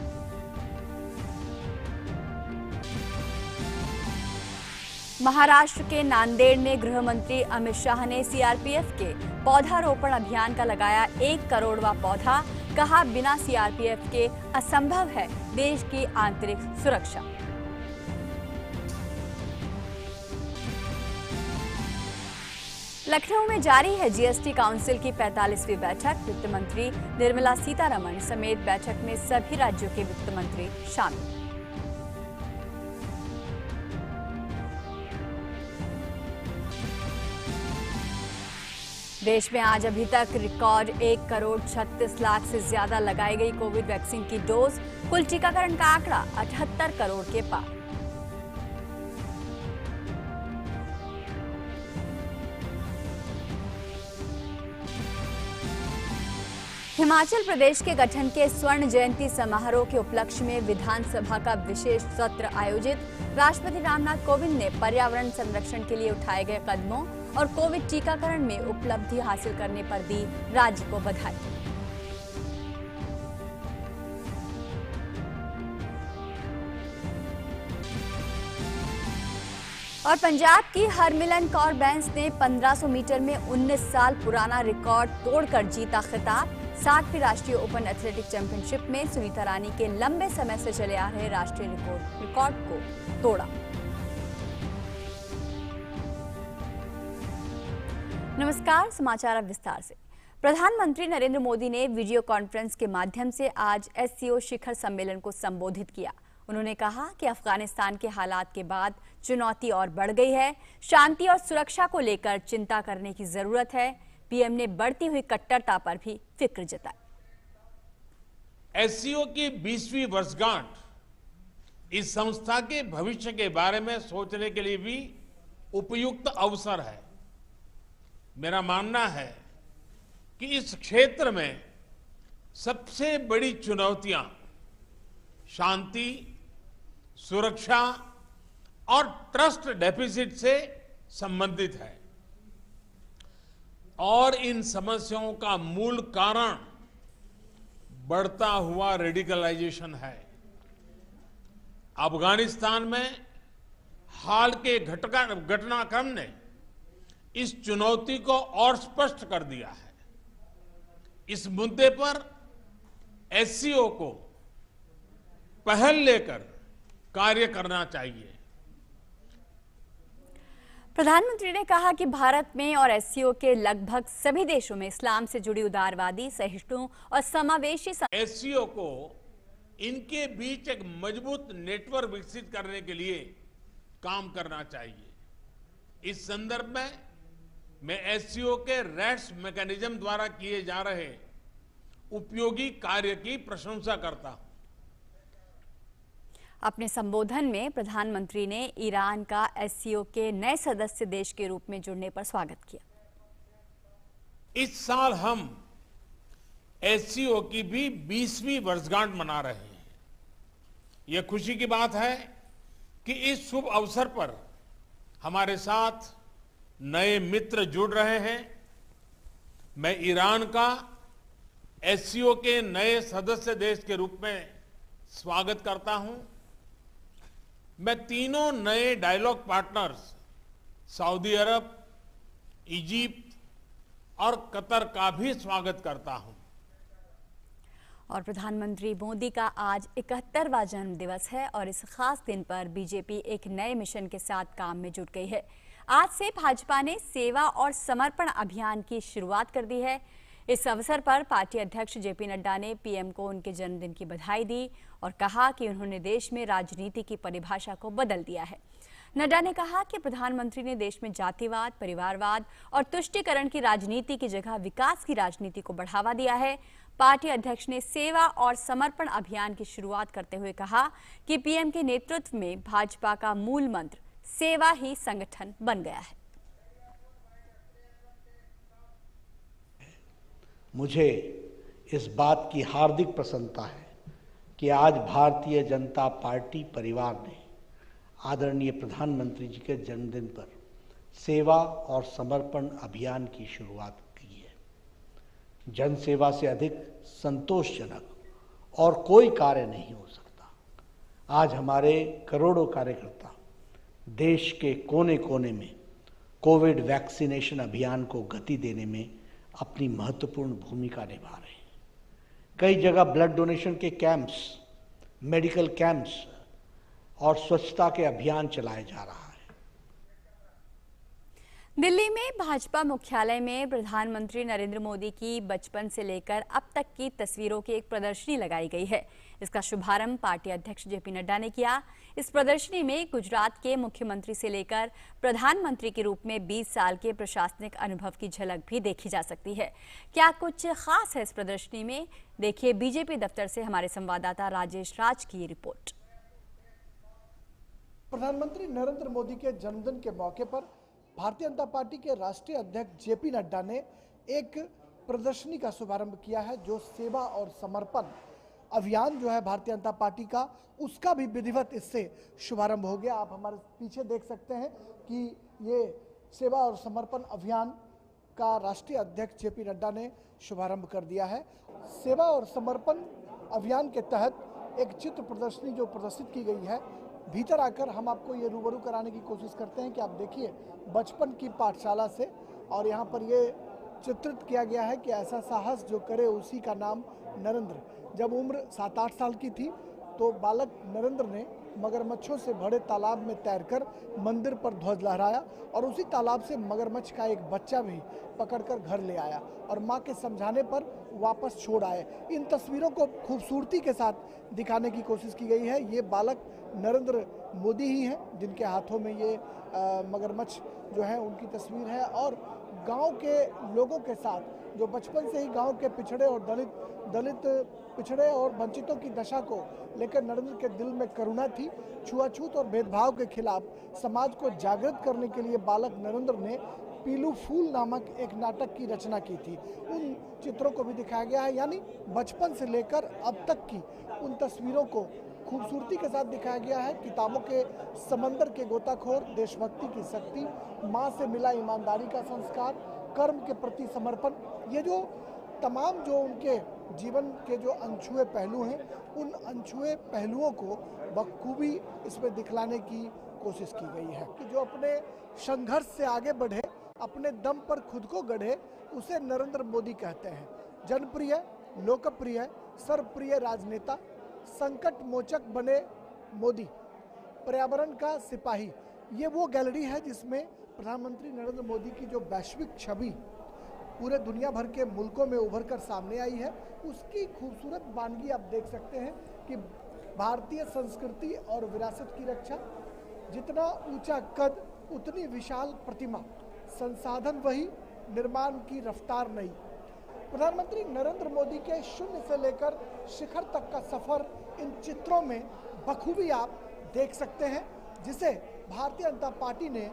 महाराष्ट्र के नांदेड़ में गृह मंत्री अमित शाह ने सीआरपीएफ के पौधारोपण अभियान का लगाया 1 करोड़वां पौधा। कहा, बिना सीआरपीएफ के असंभव है देश की आंतरिक सुरक्षा। लखनऊ में जारी है जीएसटी काउंसिल की 45वीं बैठक। वित्त मंत्री निर्मला सीतारमण समेत बैठक में सभी राज्यों के वित्त मंत्री शामिल। देश में आज अभी तक रिकॉर्ड 1,36 लाख से ज्यादा लगाई गई कोविड वैक्सीन की डोज। कुल टीकाकरण का आंकड़ा 78 करोड़ के पार। हिमाचल प्रदेश के गठन के स्वर्ण जयंती समारोह के उपलक्ष्य में विधानसभा का विशेष सत्र आयोजित। राष्ट्रपति रामनाथ कोविंद ने पर्यावरण संरक्षण के लिए उठाए गए कदमों और कोविड टीकाकरण में उपलब्धि हासिल करने पर दी राज्य को बधाई। और पंजाब की हरमिलन कौर बैंस ने 1500 मीटर में 19 साल पुराना रिकॉर्ड तोड़कर जीता खिताब। 60वीं राष्ट्रीय ओपन एथलेटिक चैंपियनशिप में सुनीता रानी के लंबे समय से चले आ रहे राष्ट्रीय रिकॉर्ड को तोड़ा। नमस्कार, समाचार अब विस्तार से। प्रधानमंत्री नरेंद्र मोदी ने वीडियो कॉन्फ्रेंस के माध्यम से आज एससीओ शिखर सम्मेलन को संबोधित किया। उन्होंने कहा कि अफगानिस्तान के हालात के बाद चुनौती और बढ़ गई है। शांति और सुरक्षा को लेकर चिंता करने की जरूरत है। पीएम ने बढ़ती हुई कट्टरता पर भी फिक्र जताई। एससीओ की 20वीं वर्षगांठ इस संस्था के भविष्य के बारे में सोचने के लिए भी उपयुक्त अवसर है। मेरा मानना है कि इस क्षेत्र में सबसे बड़ी चुनौतियां शांति, सुरक्षा और ट्रस्ट डेफिसिट से संबंधित है और इन समस्याओं का मूल कारण बढ़ता हुआ रेडिकलाइजेशन है। अफगानिस्तान में हाल के घटनाक्रम ने इस चुनौती को और स्पष्ट कर दिया है। इस मुद्दे पर एससीओ को पहल लेकर कार्य करना चाहिए। प्रधानमंत्री ने कहा कि भारत में और एससीओ के लगभग सभी देशों में इस्लाम से जुड़ी उदारवादी, सहिष्णु और समावेशी एससीओ को इनके बीच एक मजबूत नेटवर्क विकसित करने के लिए काम करना चाहिए। इस संदर्भ में मैं एससीओ के रेट्स मैकेनिज्म द्वारा किए जा रहे उपयोगी कार्य की प्रशंसा करता हूं। अपने संबोधन में प्रधानमंत्री ने ईरान का एससीओ के नए सदस्य देश के रूप में जुड़ने पर स्वागत किया। इस साल हम एससीओ की भी 20वीं वर्षगांठ मना रहे हैं। यह खुशी की बात है कि इस शुभ अवसर पर हमारे साथ नए मित्र जुड़ रहे हैं। मैं ईरान का एससीओ के नए सदस्य देश के रूप में स्वागत करता हूं। मैं तीनों नए डायलॉग पार्टनर्स सऊदी अरब, इजिप्ट और कतर का भी स्वागत करता हूं। और प्रधानमंत्री मोदी का आज 71वां जन्मदिवस है और इस खास दिन पर बीजेपी एक नए मिशन के साथ काम में जुट गई है। आज से भाजपा ने सेवा और समर्पण अभियान की शुरुआत कर दी है। इस अवसर पर पार्टी अध्यक्ष जेपी नड्डा ने पीएम को उनके जन्मदिन की बधाई दी और कहा कि उन्होंने देश में राजनीति की परिभाषा को बदल दिया है। नड्डा ने कहा कि प्रधानमंत्री ने देश में जातिवाद, परिवारवाद और तुष्टीकरण की राजनीति की जगह विकास की राजनीति को बढ़ावा दिया है। पार्टी अध्यक्ष ने सेवा और समर्पण अभियान की शुरुआत करते हुए कहा कि पीएम के नेतृत्व में भाजपा का मूल मंत्र सेवा ही संगठन बन गया है। मुझे इस बात की हार्दिक प्रसन्नता है कि आज भारतीय जनता पार्टी परिवार ने आदरणीय प्रधानमंत्री जी के जन्मदिन पर सेवा और समर्पण अभियान की शुरुआत की है। जन सेवा से अधिक संतोषजनक और कोई कार्य नहीं हो सकता। आज हमारे करोड़ों कार्यकर्ता देश के कोने कोने में कोविड वैक्सीनेशन अभियान को गति देने में अपनी महत्वपूर्ण भूमिका निभा रहे हैं। कई जगह ब्लड डोनेशन के कैंप्स, मेडिकल कैंप्स और स्वच्छता के अभियान चलाए जा रहा है। दिल्ली में भाजपा मुख्यालय में प्रधानमंत्री नरेंद्र मोदी की बचपन से लेकर अब तक की तस्वीरों की एक प्रदर्शनी लगाई गई है। इसका शुभारंभ पार्टी अध्यक्ष जेपी नड्डा ने किया। इस प्रदर्शनी में गुजरात के मुख्यमंत्री से लेकर प्रधानमंत्री के रूप में 20 साल के प्रशासनिक अनुभव की झलक भी देखी जा सकती है। क्या कुछ खास है इस प्रदर्शनी में? देखिए बीजेपी दफ्तर से हमारे संवाददाता राजेश राज की रिपोर्ट। प्रधानमंत्री नरेंद्र मोदी के जन्मदिन के मौके पर भारतीय जनता पार्टी के राष्ट्रीय अध्यक्ष जेपी नड्डा ने एक प्रदर्शनी का शुभारंभ किया है, जो सेवा और समर्पण अभियान जो है भारतीय जनता पार्टी का, उसका भी विधिवत इससे शुभारंभ हो गया। आप हमारे पीछे देख सकते हैं कि ये सेवा और समर्पण अभियान का राष्ट्रीय अध्यक्ष जेपी नड्डा ने शुभारंभ कर दिया है। सेवा और समर्पण अभियान के तहत एक चित्र प्रदर्शनी जो प्रदर्शित की गई है, भीतर आकर हम आपको ये रूबरू कराने की कोशिश करते हैं कि आप देखिए बचपन की पाठशाला से, और यहाँ पर ये चित्रित किया गया है कि ऐसा साहस जो करे उसी का नाम नरेंद्र। जब उम्र 7-8 साल की थी तो बालक नरेंद्र ने मगरमच्छों से भरे तालाब में तैरकर मंदिर पर ध्वज लहराया और उसी तालाब से मगरमच्छ का एक बच्चा भी पकड़कर घर ले आया और मां के समझाने पर वापस छोड़ आए। इन तस्वीरों को खूबसूरती के साथ दिखाने की कोशिश की गई है। ये बालक नरेंद्र मोदी ही हैं जिनके हाथों में ये मगरमच्छ जो है उनकी तस्वीर है, और गांव के लोगों के साथ जो बचपन से ही गांव के पिछड़े और दलित पिछड़े और वंचितों की दशा को लेकर नरेंद्र के दिल में करुणा थी। छुआछूत और भेदभाव के खिलाफ समाज को जागृत करने के लिए बालक नरेंद्र ने पीलू फूल नामक एक नाटक की रचना की थी। उन चित्रों को भी दिखाया गया है, यानी बचपन से लेकर अब तक की उन तस्वीरों को खूबसूरती के साथ दिखाया गया है। किताबों के समंदर के गोताखोर, देशभक्ति की शक्ति, माँ से मिला ईमानदारी का संस्कार, कर्म के प्रति समर्पण, ये जो तमाम जो उनके जीवन के जो अनछुए पहलू हैं, उन अनछुए पहलुओं को बखूबी इसमें दिखलाने की कोशिश की गई है कि जो अपने संघर्ष से आगे बढ़े, अपने दम पर खुद को गढ़े, उसे नरेंद्र मोदी कहते हैं। जनप्रिय, लोकप्रिय, सर्वप्रिय राजनेता, संकट मोचक बने मोदी, पर्यावरण का सिपाही, ये वो गैलरी है जिसमें प्रधानमंत्री नरेंद्र मोदी की जो वैश्विक छवि पूरे दुनिया भर के मुल्कों में उभर कर सामने आई है, उसकी खूबसूरत वानगी आप देख सकते हैं कि भारतीय संस्कृति और विरासत की रक्षा, जितना ऊंचा कद उतनी विशाल प्रतिमा, संसाधन वही, निर्माण की रफ्तार नई। प्रधानमंत्री नरेंद्र मोदी के शून्य से लेकर शिखर तक का सफर इन चित्रों में बखूबी आप देख सकते हैं, जिसे भारतीय जनता पार्टी ने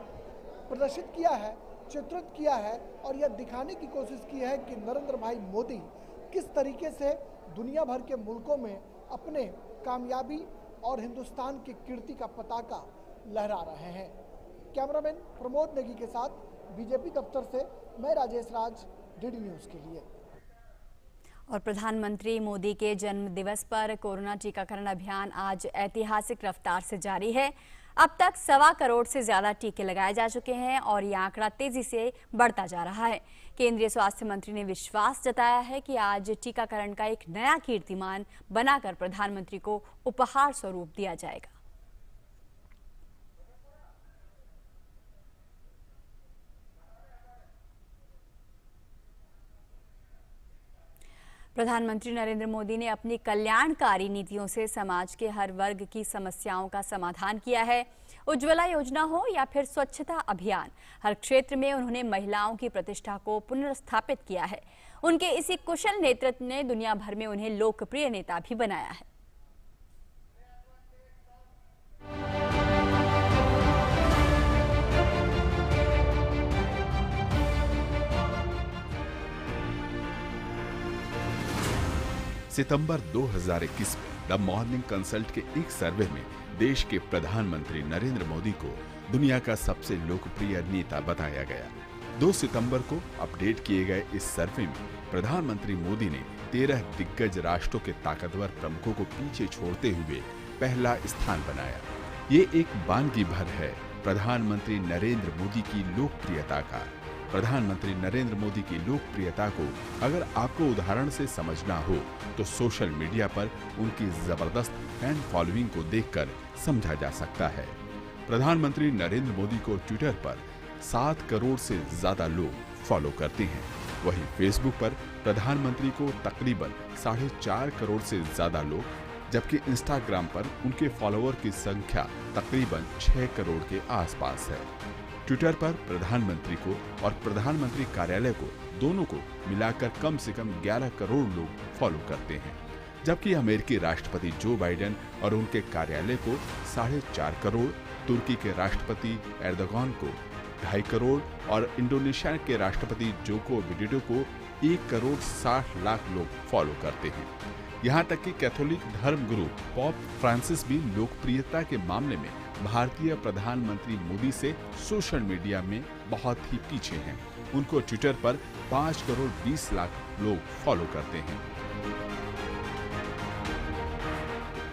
प्रदर्शित किया है, चित्रित किया है और यह दिखाने की कोशिश की है कि नरेंद्र भाई मोदी किस तरीके से दुनिया भर के मुल्कों में अपने कामयाबी और हिंदुस्तान की कीर्ति का पताका लहरा रहे हैं। कैमरामैन प्रमोद नेगी के साथ बीजेपी दफ्तर से मैं राजेश राज, डीडी न्यूज़ के लिए। और प्रधानमंत्री मोदी के जन्म दिवस पर कोरोना टीकाकरण अभियान आज ऐतिहासिक रफ्तार से जारी है। अब तक 1.25 करोड़ से ज्यादा टीके लगाए जा चुके हैं और ये आंकड़ा तेजी से बढ़ता जा रहा है। केंद्रीय स्वास्थ्य मंत्री ने विश्वास जताया है कि आज टीकाकरण का एक नया कीर्तिमान बनाकर प्रधानमंत्री को उपहार स्वरूप दिया जाएगा। प्रधानमंत्री नरेंद्र मोदी ने अपनी कल्याणकारी नीतियों से समाज के हर वर्ग की समस्याओं का समाधान किया है। उज्ज्वला योजना हो या फिर स्वच्छता अभियान, हर क्षेत्र में उन्होंने महिलाओं की प्रतिष्ठा को पुनर्स्थापित किया है। उनके इसी कुशल नेतृत्व ने दुनिया भर में उन्हें लोकप्रिय नेता भी बनाया है। सितंबर 2021 में द मॉर्निंग कंसल्ट के एक सर्वे में देश के प्रधानमंत्री नरेंद्र मोदी को दुनिया का सबसे लोकप्रिय नेता बताया गया। 2 सितंबर को अपडेट किए गए इस सर्वे में प्रधानमंत्री मोदी ने 13 दिग्गज राष्ट्रों के ताकतवर प्रमुखों को पीछे छोड़ते हुए पहला स्थान बनाया। ये एक वानगी भर है प्रधानमंत्री नरेंद्र मोदी की लोकप्रियता का। प्रधानमंत्री नरेंद्र मोदी की लोकप्रियता को अगर आपको उदाहरण से समझना हो तो सोशल मीडिया पर उनकी जबरदस्त फैन फॉलोइंग को देखकर समझा जा सकता है। प्रधानमंत्री नरेंद्र मोदी को ट्विटर पर 7 करोड़ से ज्यादा लोग फॉलो करते हैं। वहीं फेसबुक पर प्रधानमंत्री को तकरीबन 4.5 करोड़ से ज्यादा लोग, जबकि इंस्टाग्राम पर उनके फॉलोअर की संख्या तकरीबन 6 करोड़ के आसपास है। ट्विटर पर प्रधानमंत्री को और प्रधानमंत्री कार्यालय को दोनों को मिलाकर कम से कम 11 करोड़ लोग फॉलो करते हैं, जबकि अमेरिकी राष्ट्रपति जो बाइडेन और उनके कार्यालय को 4.5 करोड़, तुर्की के राष्ट्रपति एर्दोगान को 2.5 करोड़ और इंडोनेशिया के राष्ट्रपति जोको विडोडो को 1 करोड़ 60 लाख लोग फॉलो करते हैं। यहाँ तक कि कैथोलिक धर्म गुरु पोप फ्रांसिस भी लोकप्रियता के मामले में भारतीय प्रधानमंत्री मोदी से सोशल मीडिया में बहुत ही पीछे हैं। उनको ट्विटर पर 5 करोड़ 20 लाख लोग फॉलो करते हैं।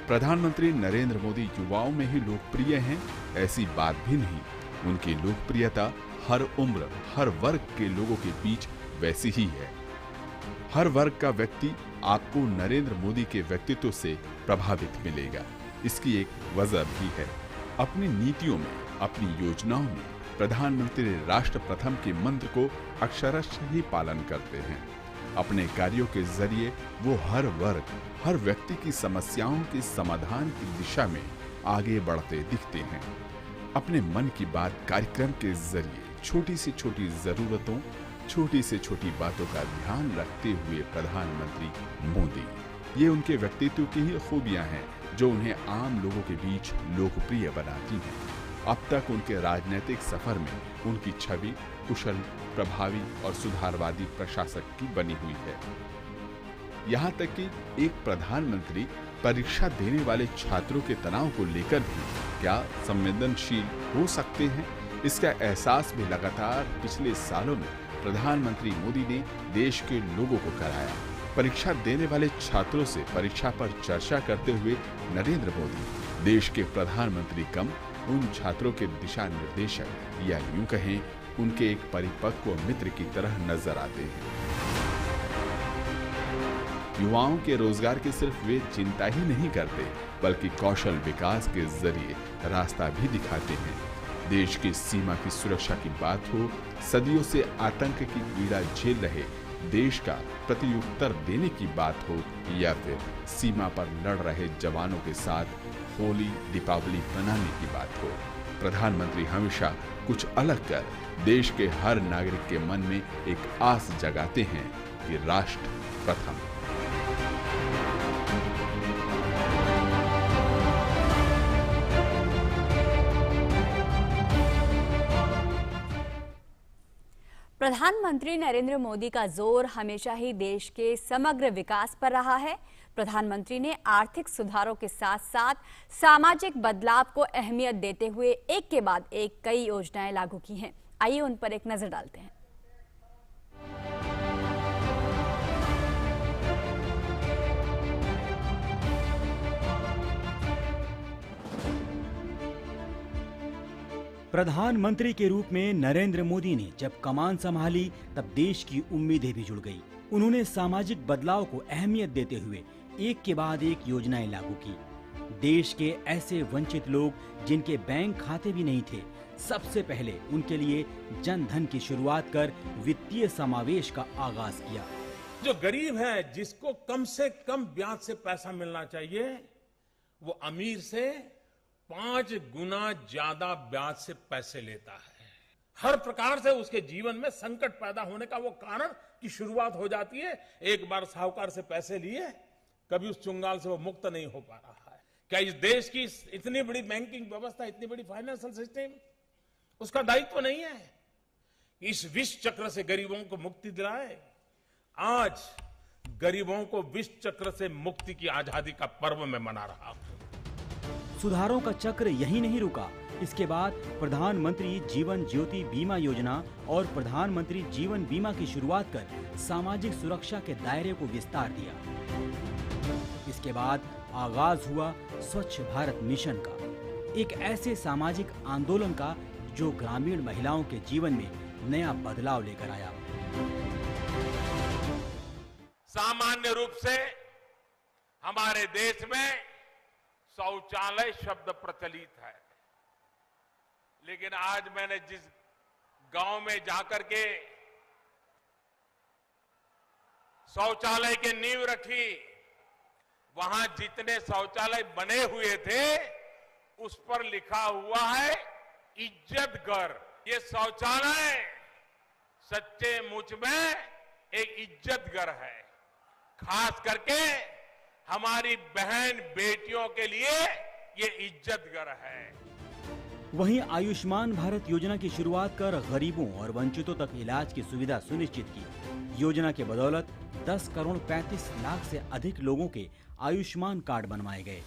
प्रधानमंत्री नरेंद्र मोदी युवाओं में ही लोकप्रिय हैं, ऐसी बात भी नहीं। उनकी लोकप्रियता हर उम्र, हर वर्ग के लोगों के बीच वैसी ही है। हर वर्ग का व्यक्ति आपको नरेंद्र मोदी के व्यक्तित्व से प्रभावित मिलेगा। इसकी एक वजह भी है। अपनी नीतियों में, अपनी योजनाओं में प्रधानमंत्री राष्ट्र प्रथम के मंत्र को अक्षरशः ही पालन करते हैं। अपने कार्यों के जरिए वो हर वर्ग, हर व्यक्ति की समस्याओं के समाधान की दिशा में आगे बढ़ते दिखते हैं। अपने मन की बात कार्यक्रम के जरिए छोटी से छोटी जरूरतों, छोटी से छोटी बातों का ध्यान रखते हुए प्रधानमंत्री मोदी, ये उनके व्यक्तित्व की ही खूबियां हैं जो उन्हें आम लोगों के बीच लोकप्रिय बनाती हैं। अब तक उनके राजनीतिक सफर में उनकी छवि कुशल, प्रभावी और सुधारवादी प्रशासक की बनी हुई है। यहाँ तक कि एक प्रधानमंत्री परीक्षा देने वाले छात्रों के तनाव को लेकर भी क्या संवेदनशील हो सकते हैं, इसका एहसास भी लगातार पिछले सालों में प्रधानमंत्री मोदी ने देश के लोगों को कराया। परीक्षा देने वाले छात्रों से परीक्षा पर चर्चा करते हुए नरेंद्र मोदी देश के प्रधानमंत्री कम उन छात्रों के दिशा निर्देशक या यूं कहें उनके एक परिपक्व मित्र की तरह नजर आते हैं। युवाओं के रोजगार की सिर्फ वे चिंता ही नहीं करते, बल्कि कौशल विकास के जरिए रास्ता भी दिखाते हैं। देश की सीमा की सुरक्षा की बात हो, सदियों से आतंक की पीड़ा झेल रहे देश का प्रत्युत्तर देने की बात हो, या फिर सीमा पर लड़ रहे जवानों के साथ होली दीपावली मनाने की बात हो, प्रधानमंत्री हमेशा कुछ अलग कर देश के हर नागरिक के मन में एक आस जगाते हैं कि राष्ट्र प्रथम। प्रधानमंत्री नरेंद्र मोदी का जोर हमेशा ही देश के समग्र विकास पर रहा है। प्रधानमंत्री ने आर्थिक सुधारों के साथ साथ सामाजिक बदलाव को अहमियत देते हुए एक के बाद एक कई योजनाएं लागू की हैं। आइए उन पर एक नजर डालते हैं। प्रधानमंत्री के रूप में नरेंद्र मोदी ने जब कमान संभाली तब देश की उम्मीदें भी जुड़ गई। उन्होंने सामाजिक बदलाव को अहमियत देते हुए एक के बाद एक योजनाएं लागू की। देश के ऐसे वंचित लोग जिनके बैंक खाते भी नहीं थे, सबसे पहले उनके लिए जन धन की शुरुआत कर वित्तीय समावेश का आगाज किया। जो गरीब है, जिसको कम से कम ब्याज से पैसा मिलना चाहिए, वो अमीर से 5 गुना ज्यादा ब्याज से पैसे लेता है। हर प्रकार से उसके जीवन में संकट पैदा होने का वो कारण की शुरुआत हो जाती है। एक बार साहूकार से पैसे लिए, कभी उस चुंगाल से वो मुक्त नहीं हो पा रहा है। क्या इस देश की इतनी बड़ी बैंकिंग व्यवस्था, इतनी बड़ी फाइनेंशियल सिस्टम, उसका दायित्व नहीं है कि इस विष चक्र से गरीबों को मुक्ति दिलाए? आज गरीबों को विष चक्र से मुक्ति की आजादी का पर्व मैं मना रहा हूं। सुधारों का चक्र यही नहीं रुका। इसके बाद प्रधानमंत्री जीवन ज्योति बीमा योजना और प्रधानमंत्री जीवन बीमा की शुरुआत कर सामाजिक सुरक्षा के दायरे को विस्तार दिया। इसके बाद आगाज हुआ स्वच्छ भारत मिशन का, एक ऐसे सामाजिक आंदोलन का जो ग्रामीण महिलाओं के जीवन में नया बदलाव लेकर आया। सामान्य रूप से हमारे देश में शौचालय शब्द प्रचलित है, लेकिन आज मैंने जिस गांव में जाकर के शौचालय की नींव रखी, वहां जितने शौचालय बने हुए थे उस पर लिखा हुआ है इज्जत घर। ये शौचालय सच्चे मुच में एक इज्जत घर है, खास करके हमारी बहन बेटियों के लिए ये इज्जत घर है। वहीं आयुष्मान भारत योजना की शुरुआत कर गरीबों और वंचितों तक इलाज की सुविधा सुनिश्चित की। योजना के बदौलत 10 करोड़ 35 लाख से अधिक लोगों के आयुष्मान कार्ड बनवाए गए।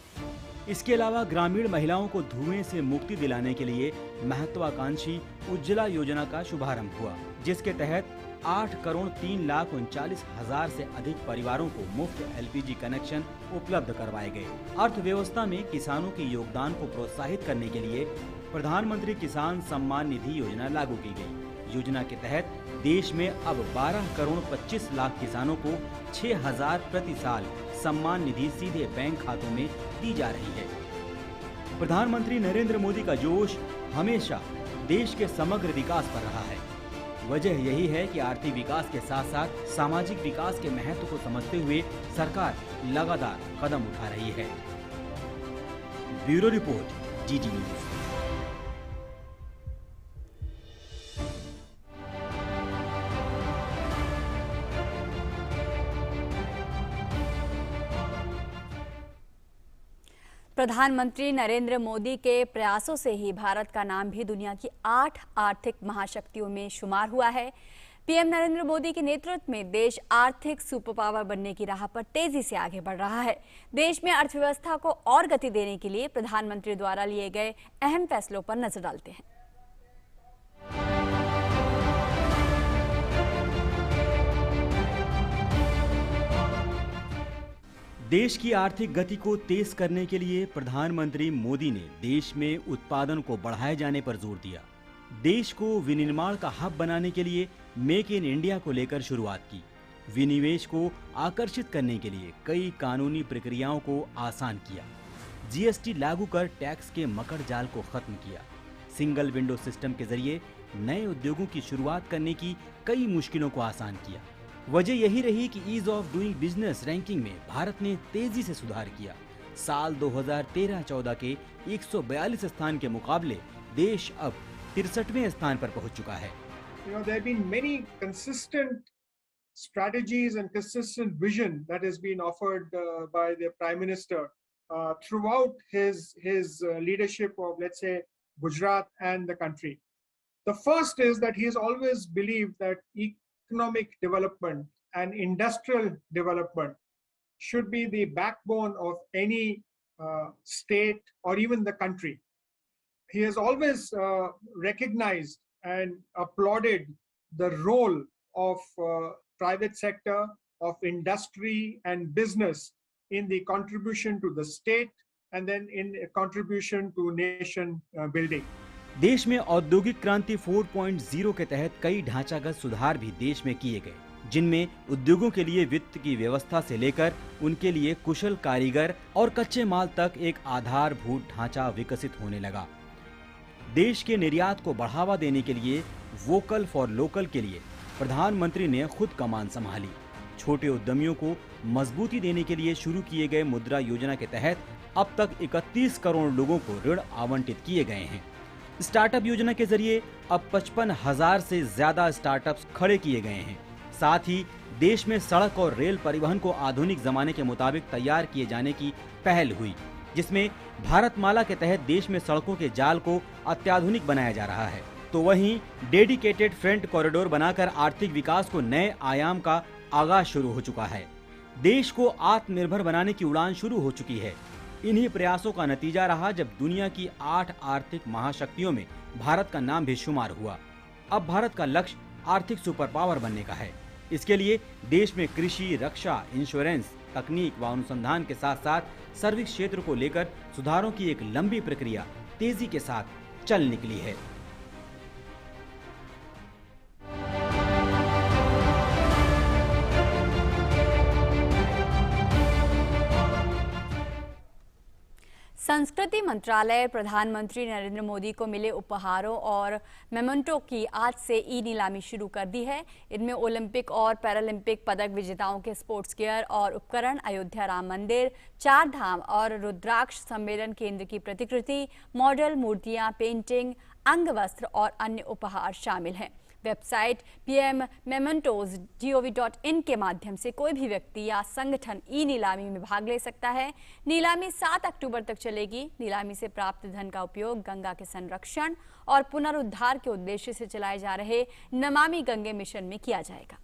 इसके अलावा ग्रामीण महिलाओं को धुएं से मुक्ति दिलाने के लिए महत्वाकांक्षी उज्ज्वला योजना का शुभारंभ हुआ, जिसके तहत 8 करोड़ 3 लाख 39 हजार से अधिक परिवारों को मुफ्त LPG कनेक्शन उपलब्ध करवाए गए। अर्थव्यवस्था में किसानों के योगदान को प्रोत्साहित करने के लिए प्रधानमंत्री किसान सम्मान निधि योजना लागू की गई। योजना के तहत देश में अब 12 करोड़ 25 लाख किसानों को 6,000 प्रति साल सम्मान निधि सीधे बैंक खातों में दी जा रही है। प्रधानमंत्री नरेंद्र मोदी का जोश हमेशा देश के समग्र विकास पर रहा है। वजह यही है कि आर्थिक विकास के साथ साथ सामाजिक विकास के महत्व को समझते हुए सरकार लगातार कदम उठा रही है। Bureau report, GT news. प्रधानमंत्री नरेंद्र मोदी के प्रयासों से ही भारत का नाम भी दुनिया की 8 आर्थिक महाशक्तियों में शुमार हुआ है। पीएम नरेंद्र मोदी के नेतृत्व में देश आर्थिक सुपर पावर बनने की राह पर तेजी से आगे बढ़ रहा है। देश में अर्थव्यवस्था को और गति देने के लिए प्रधानमंत्री द्वारा लिए गए अहम फैसलों पर नजर डालते हैं। देश की आर्थिक गति को तेज करने के लिए प्रधानमंत्री मोदी ने देश में उत्पादन को बढ़ाए जाने पर जोर दिया। देश को विनिर्माण का हब बनाने के लिए मेक इन इंडिया को लेकर शुरुआत की। विनिवेश को आकर्षित करने के लिए कई कानूनी प्रक्रियाओं को आसान किया। GST लागू कर टैक्स के मकड़ जाल को खत्म किया। सिंगल विंडो सिस्टम के जरिए नए उद्योगों की शुरुआत करने की कई मुश्किलों को आसान किया। वजह यही रही कि ease of doing business ranking में भारत ने तेजी से सुधार किया। साल 2013-14 के 142 स्थान के मुकाबले देश अब 63वें स्थान पर पहुंच चुका है। There have been many consistent strategies and consistent vision that has been offered by the Prime Minister throughout his leadership of, let's say, Gujarat and the country. The first is that he has always believed that economic development and industrial development should be the backbone of any state or even the country. He has always recognized and applauded the role of private sector, of industry and business in the contribution to the state and then in contribution to nation building. देश में औद्योगिक क्रांति 4.0 के तहत कई ढांचागत सुधार भी देश में किए गए, जिनमें उद्योगों के लिए वित्त की व्यवस्था से लेकर उनके लिए कुशल कारीगर और कच्चे माल तक एक आधारभूत ढांचा विकसित होने लगा। देश के निर्यात को बढ़ावा देने के लिए वोकल फॉर लोकल के लिए प्रधानमंत्री ने खुद कमान संभाली। छोटे उद्यमियों को मजबूती देने के लिए शुरू किए गए मुद्रा योजना के तहत अब तक 31 करोड़ लोगों को ऋण आवंटित किए गए हैं। स्टार्टअप योजना के जरिए अब 55,000 से ज्यादा स्टार्टअप्स खड़े किए गए हैं। साथ ही देश में सड़क और रेल परिवहन को आधुनिक जमाने के मुताबिक तैयार किए जाने की पहल हुई, जिसमें भारतमाला के तहत देश में सड़कों के जाल को अत्याधुनिक बनाया जा रहा है। तो वहीं डेडिकेटेड फ्रंट कॉरिडोर बनाकर आर्थिक विकास को नए आयाम का आगाज शुरू हो चुका है। देश को आत्मनिर्भर बनाने की उड़ान शुरू हो चुकी है। इन्हीं प्रयासों का नतीजा रहा जब दुनिया की 8 आर्थिक महाशक्तियों में भारत का नाम भी शुमार हुआ। अब भारत का लक्ष्य आर्थिक सुपर पावर बनने का है। इसके लिए देश में कृषि, रक्षा, इंश्योरेंस, तकनीक व अनुसंधान के साथ साथ सर्विस क्षेत्र को लेकर सुधारों की एक लंबी प्रक्रिया तेजी के साथ चल निकली है। संस्कृति मंत्रालय प्रधानमंत्री नरेंद्र मोदी को मिले उपहारों और मेमेंटो की आज से ई नीलामी शुरू कर दी है। इनमें ओलंपिक और पैरालंपिक पदक विजेताओं के स्पोर्ट्स गियर और उपकरण, अयोध्या राम मंदिर, 4 धाम और रुद्राक्ष सम्मेलन केंद्र की प्रतिकृति, मॉडल, मूर्तियां, पेंटिंग, अंग वस्त्र और अन्य उपहार शामिल हैं। वेबसाइट pmmementos.gov.in के माध्यम से कोई भी व्यक्ति या संगठन ई नीलामी में भाग ले सकता है। नीलामी 7 अक्टूबर तक चलेगी। नीलामी से प्राप्त धन का उपयोग गंगा के संरक्षण और पुनरुद्धार के उद्देश्य से चलाए जा रहे नमामि गंगे मिशन में किया जाएगा।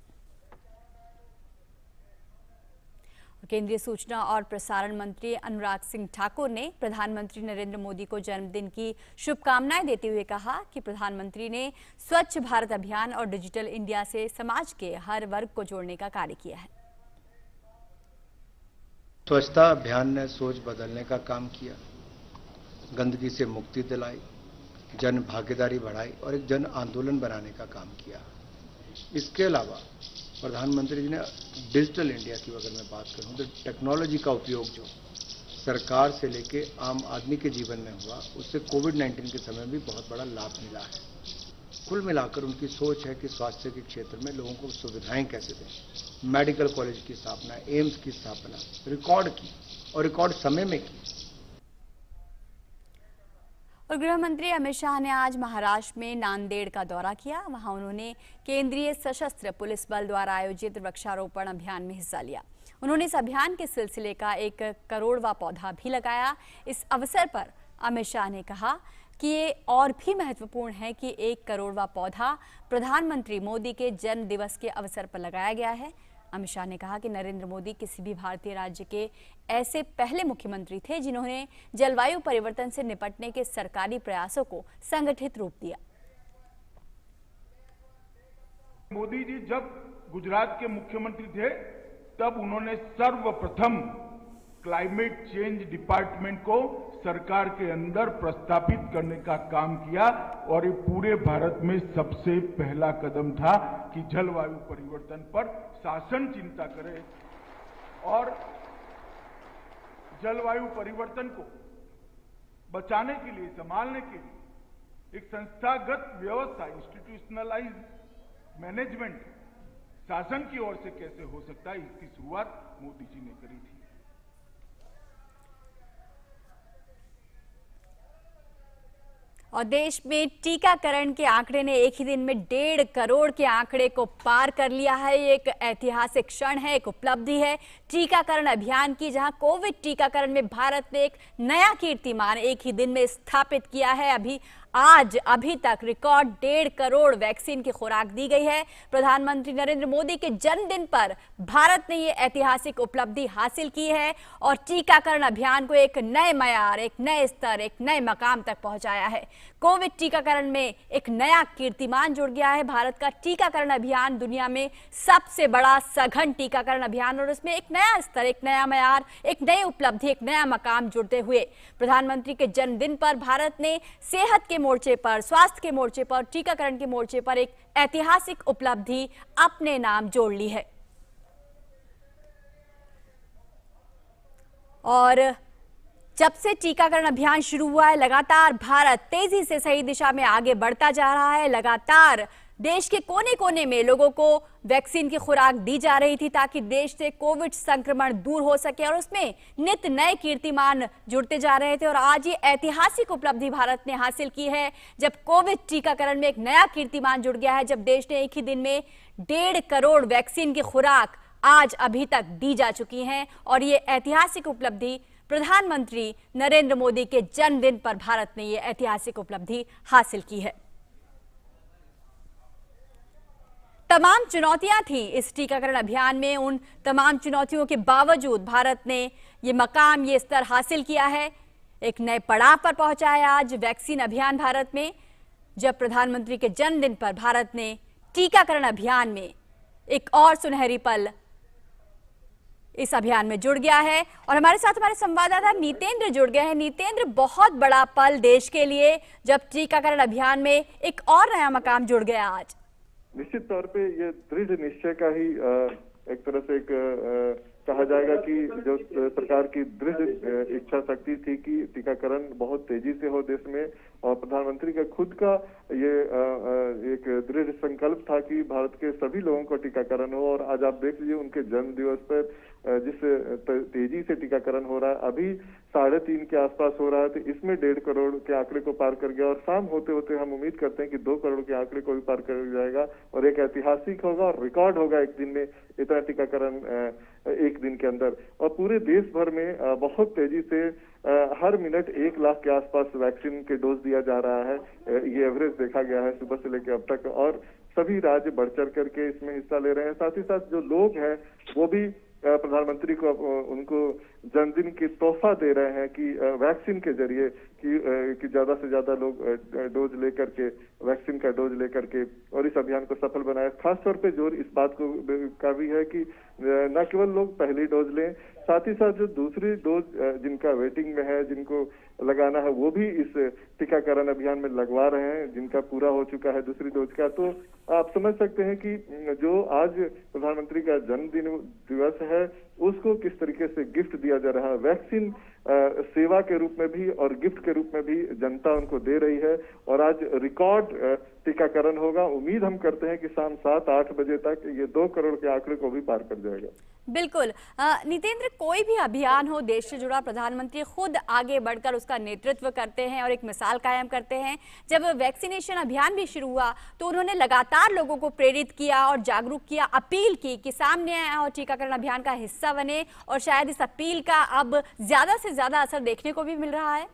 केंद्रीय सूचना और प्रसारण मंत्री अनुराग सिंह ठाकुर ने प्रधानमंत्री नरेंद्र मोदी को जन्मदिन की शुभकामनाएं देते हुए कहा कि प्रधानमंत्री ने स्वच्छ भारत अभियान और डिजिटल इंडिया से समाज के हर वर्ग को जोड़ने का कार्य किया है। स्वच्छता अभियान ने सोच बदलने का काम किया, गंदगी से मुक्ति दिलाई, जन भागीदारी बढ़ाई और एक जन आंदोलन बनाने का काम किया। इसके अलावा प्रधानमंत्री जी ने डिजिटल इंडिया की अगर मैं बात करूं तो टेक्नोलॉजी का उपयोग जो सरकार से लेके आम आदमी के जीवन में हुआ, उससे कोविड-19 के समय भी बहुत बड़ा लाभ मिला है। कुल मिलाकर उनकी सोच है कि स्वास्थ्य के क्षेत्र में लोगों को सुविधाएं कैसे दें। मेडिकल कॉलेज की स्थापना, एम्स की स्थापना रिकॉर्ड की और रिकॉर्ड समय में की। और गृह मंत्री अमित शाह ने आज महाराष्ट्र में नांदेड़ का दौरा किया। वहां उन्होंने केंद्रीय सशस्त्र पुलिस बल द्वारा आयोजित वृक्षारोपण अभियान में हिस्सा लिया। उन्होंने इस अभियान के सिलसिले का 1 करोड़वां पौधा भी लगाया। इस अवसर पर अमित शाह ने कहा कि ये और भी महत्वपूर्ण है कि 1 करोड़वां पौधा प्रधानमंत्री मोदी के जन्म दिवस के अवसर पर लगाया गया है। अमित शाह ने कहा कि नरेंद्र मोदी किसी भी भारतीय राज्य के ऐसे पहले मुख्यमंत्री थे जिन्होंने जलवायु परिवर्तन से निपटने के सरकारी प्रयासों को संगठित रूप दिया। मोदी जी जब गुजरात के मुख्यमंत्री थे तब उन्होंने सर्वप्रथम क्लाइमेट चेंज डिपार्टमेंट को सरकार के अंदर प्रस्तापित करने का काम किया और ये पूरे भारत में सबसे पहला कदम था कि जलवायु परिवर्तन पर शासन चिंता करे और जलवायु परिवर्तन को बचाने के लिए, संभालने के लिए एक संस्थागत व्यवस्था, इंस्टीट्यूशनलाइज मैनेजमेंट शासन की ओर से कैसे हो सकता है, इसकी शुरुआत मोदी जी ने करी थी। और देश में टीकाकरण के आंकड़े ने एक ही दिन में 1.5 करोड़ के आंकड़े को पार कर लिया है। ये एक ऐतिहासिक क्षण है, एक उपलब्धि है टीकाकरण अभियान की, जहां कोविड टीकाकरण में भारत ने एक नया कीर्तिमान एक ही दिन में स्थापित किया है। अभी तक रिकॉर्ड 1.5 करोड़ वैक्सीन की खुराक दी गई है। प्रधानमंत्री नरेंद्र मोदी के जन्मदिन पर भारत ने ये ऐतिहासिक उपलब्धि हासिल की है और टीकाकरण अभियान को एक नए मयार, एक नए स्तर, एक नए मकाम तक पहुंचाया है। कोविड टीकाकरण में एक नया कीर्तिमान जुड़ गया है। भारत का टीकाकरण अभियान दुनिया में सबसे बड़ा सघन टीकाकरण अभियान, और उसमें एक नया स्तर, एक नया मयार, एक नई उपलब्धि, एक नया मकाम जुड़ते हुए प्रधानमंत्री के जन्मदिन पर भारत ने सेहत के मोर्चे पर, स्वास्थ्य के मोर्चे पर, टीकाकरण के मोर्चे पर एक ऐतिहासिक उपलब्धि अपने नाम जोड़ ली है। और जब से टीकाकरण अभियान शुरू हुआ है, लगातार भारत तेजी से सही दिशा में आगे बढ़ता जा रहा है। लगातार देश के कोने कोने में लोगों को वैक्सीन की खुराक दी जा रही थी ताकि देश से कोविड संक्रमण दूर हो सके, और उसमें नित नए कीर्तिमान जुड़ते जा रहे थे। और आज ये ऐतिहासिक उपलब्धि भारत ने हासिल की है, जब कोविड टीकाकरण में एक नया कीर्तिमान जुड़ गया है, जब देश ने एक ही दिन में 1.5 करोड़ वैक्सीन की खुराक आज अभी तक दी जा चुकी है। और ये ऐतिहासिक उपलब्धि प्रधानमंत्री नरेंद्र मोदी के जन्मदिन पर भारत ने ये ऐतिहासिक उपलब्धि हासिल की है। तमाम चुनौतियां थी इस टीकाकरण अभियान में, उन तमाम चुनौतियों के बावजूद भारत ने ये मकाम, ये स्तर हासिल किया है, एक नए पड़ाव पर पहुंचा है आज वैक्सीन अभियान भारत में, जब प्रधानमंत्री के जन्मदिन पर भारत ने टीकाकरण अभियान में एक और सुनहरी पल इस अभियान में जुड़ गया है। और हमारे साथ हमारे संवाददाता नीतेंद्र जुड़ गए हैं। नीतेंद्र, बहुत बड़ा पल देश के लिए, जब टीकाकरण अभियान में एक और नया मकाम जुड़ गया आज। निश्चित तौर पे ये दृढ़ निश्चय का ही एक तरह से कहा जाएगा कि जो सरकार की दृढ़ इच्छा शक्ति थी कि टीकाकरण बहुत तेजी से हो देश में, और प्रधानमंत्री का खुद का ये एक दृढ़ संकल्प था कि भारत के सभी लोगों को टीकाकरण हो। और आज आप देख लीजिए उनके जन्म दिवस पर जिस तेजी से टीकाकरण हो रहा है, अभी 3.5 के आसपास हो रहा है, तो इसमें 1.5 करोड़ के आंकड़े को पार कर गया, और शाम होते होते हम उम्मीद करते हैं कि 2 करोड़ के आंकड़े को भी पार कर जाएगा, और एक ऐतिहासिक होगा और रिकॉर्ड होगा एक दिन में इतना टीकाकरण एक दिन के अंदर। और पूरे देश भर में बहुत तेजी से हर मिनट 1 लाख के आसपास वैक्सीन के डोज दिया जा रहा है। ये एवरेज देखा गया है सुबह से लेकर अब तक, और सभी राज्य बढ़ चढ़ करके इसमें हिस्सा ले रहे हैं। साथ ही साथ जो लोग हैं वो भी प्रधानमंत्री को उनको जन्मदिन की तोहफा दे रहे हैं कि वैक्सीन के जरिए कि ज्यादा से ज्यादा लोग डोज लेकर के, वैक्सीन का डोज लेकर के और इस अभियान को सफल बनाए। खास तौर पे जोर इस बात को का भी है कि न केवल लोग पहली डोज लें, साथ ही साथ जो दूसरी डोज जिनका वेटिंग में है, जिनको लगाना है, वो भी इस टीकाकरण अभियान में लगवा रहे हैं, जिनका पूरा हो चुका है दूसरी डोज का। तो आप समझ सकते हैं कि जो आज प्रधानमंत्री का जन्मदिन दिवस है उसको किस तरीके से गिफ्ट दिया जा रहा है। वैक्सीन सेवा के रूप में भी और गिफ्ट के रूप में भी जनता उनको दे रही है, और आज रिकॉर्ड टीकाकरण होगा। उम्मीद हम करते हैं कि शाम 7-8 बजे तक ये 2 करोड़ के आंकड़े को भी पार कर जाएगा। बिल्कुल नितेंद्र, कोई भी अभियान हो देश से जुड़ा, प्रधानमंत्री खुद आगे बढ़कर उसका नेतृत्व करते हैं और एक मिसाल कायम करते हैं। जब वैक्सीनेशन अभियान भी शुरू हुआ तो उन्होंने लगातार लोगों को प्रेरित किया और जागरूक किया, अपील की कि सामने आए और टीकाकरण अभियान का हिस्सा बने, और शायद इस अपील का अब ज्यादा से ज्यादा असर देखने को भी मिल रहा है।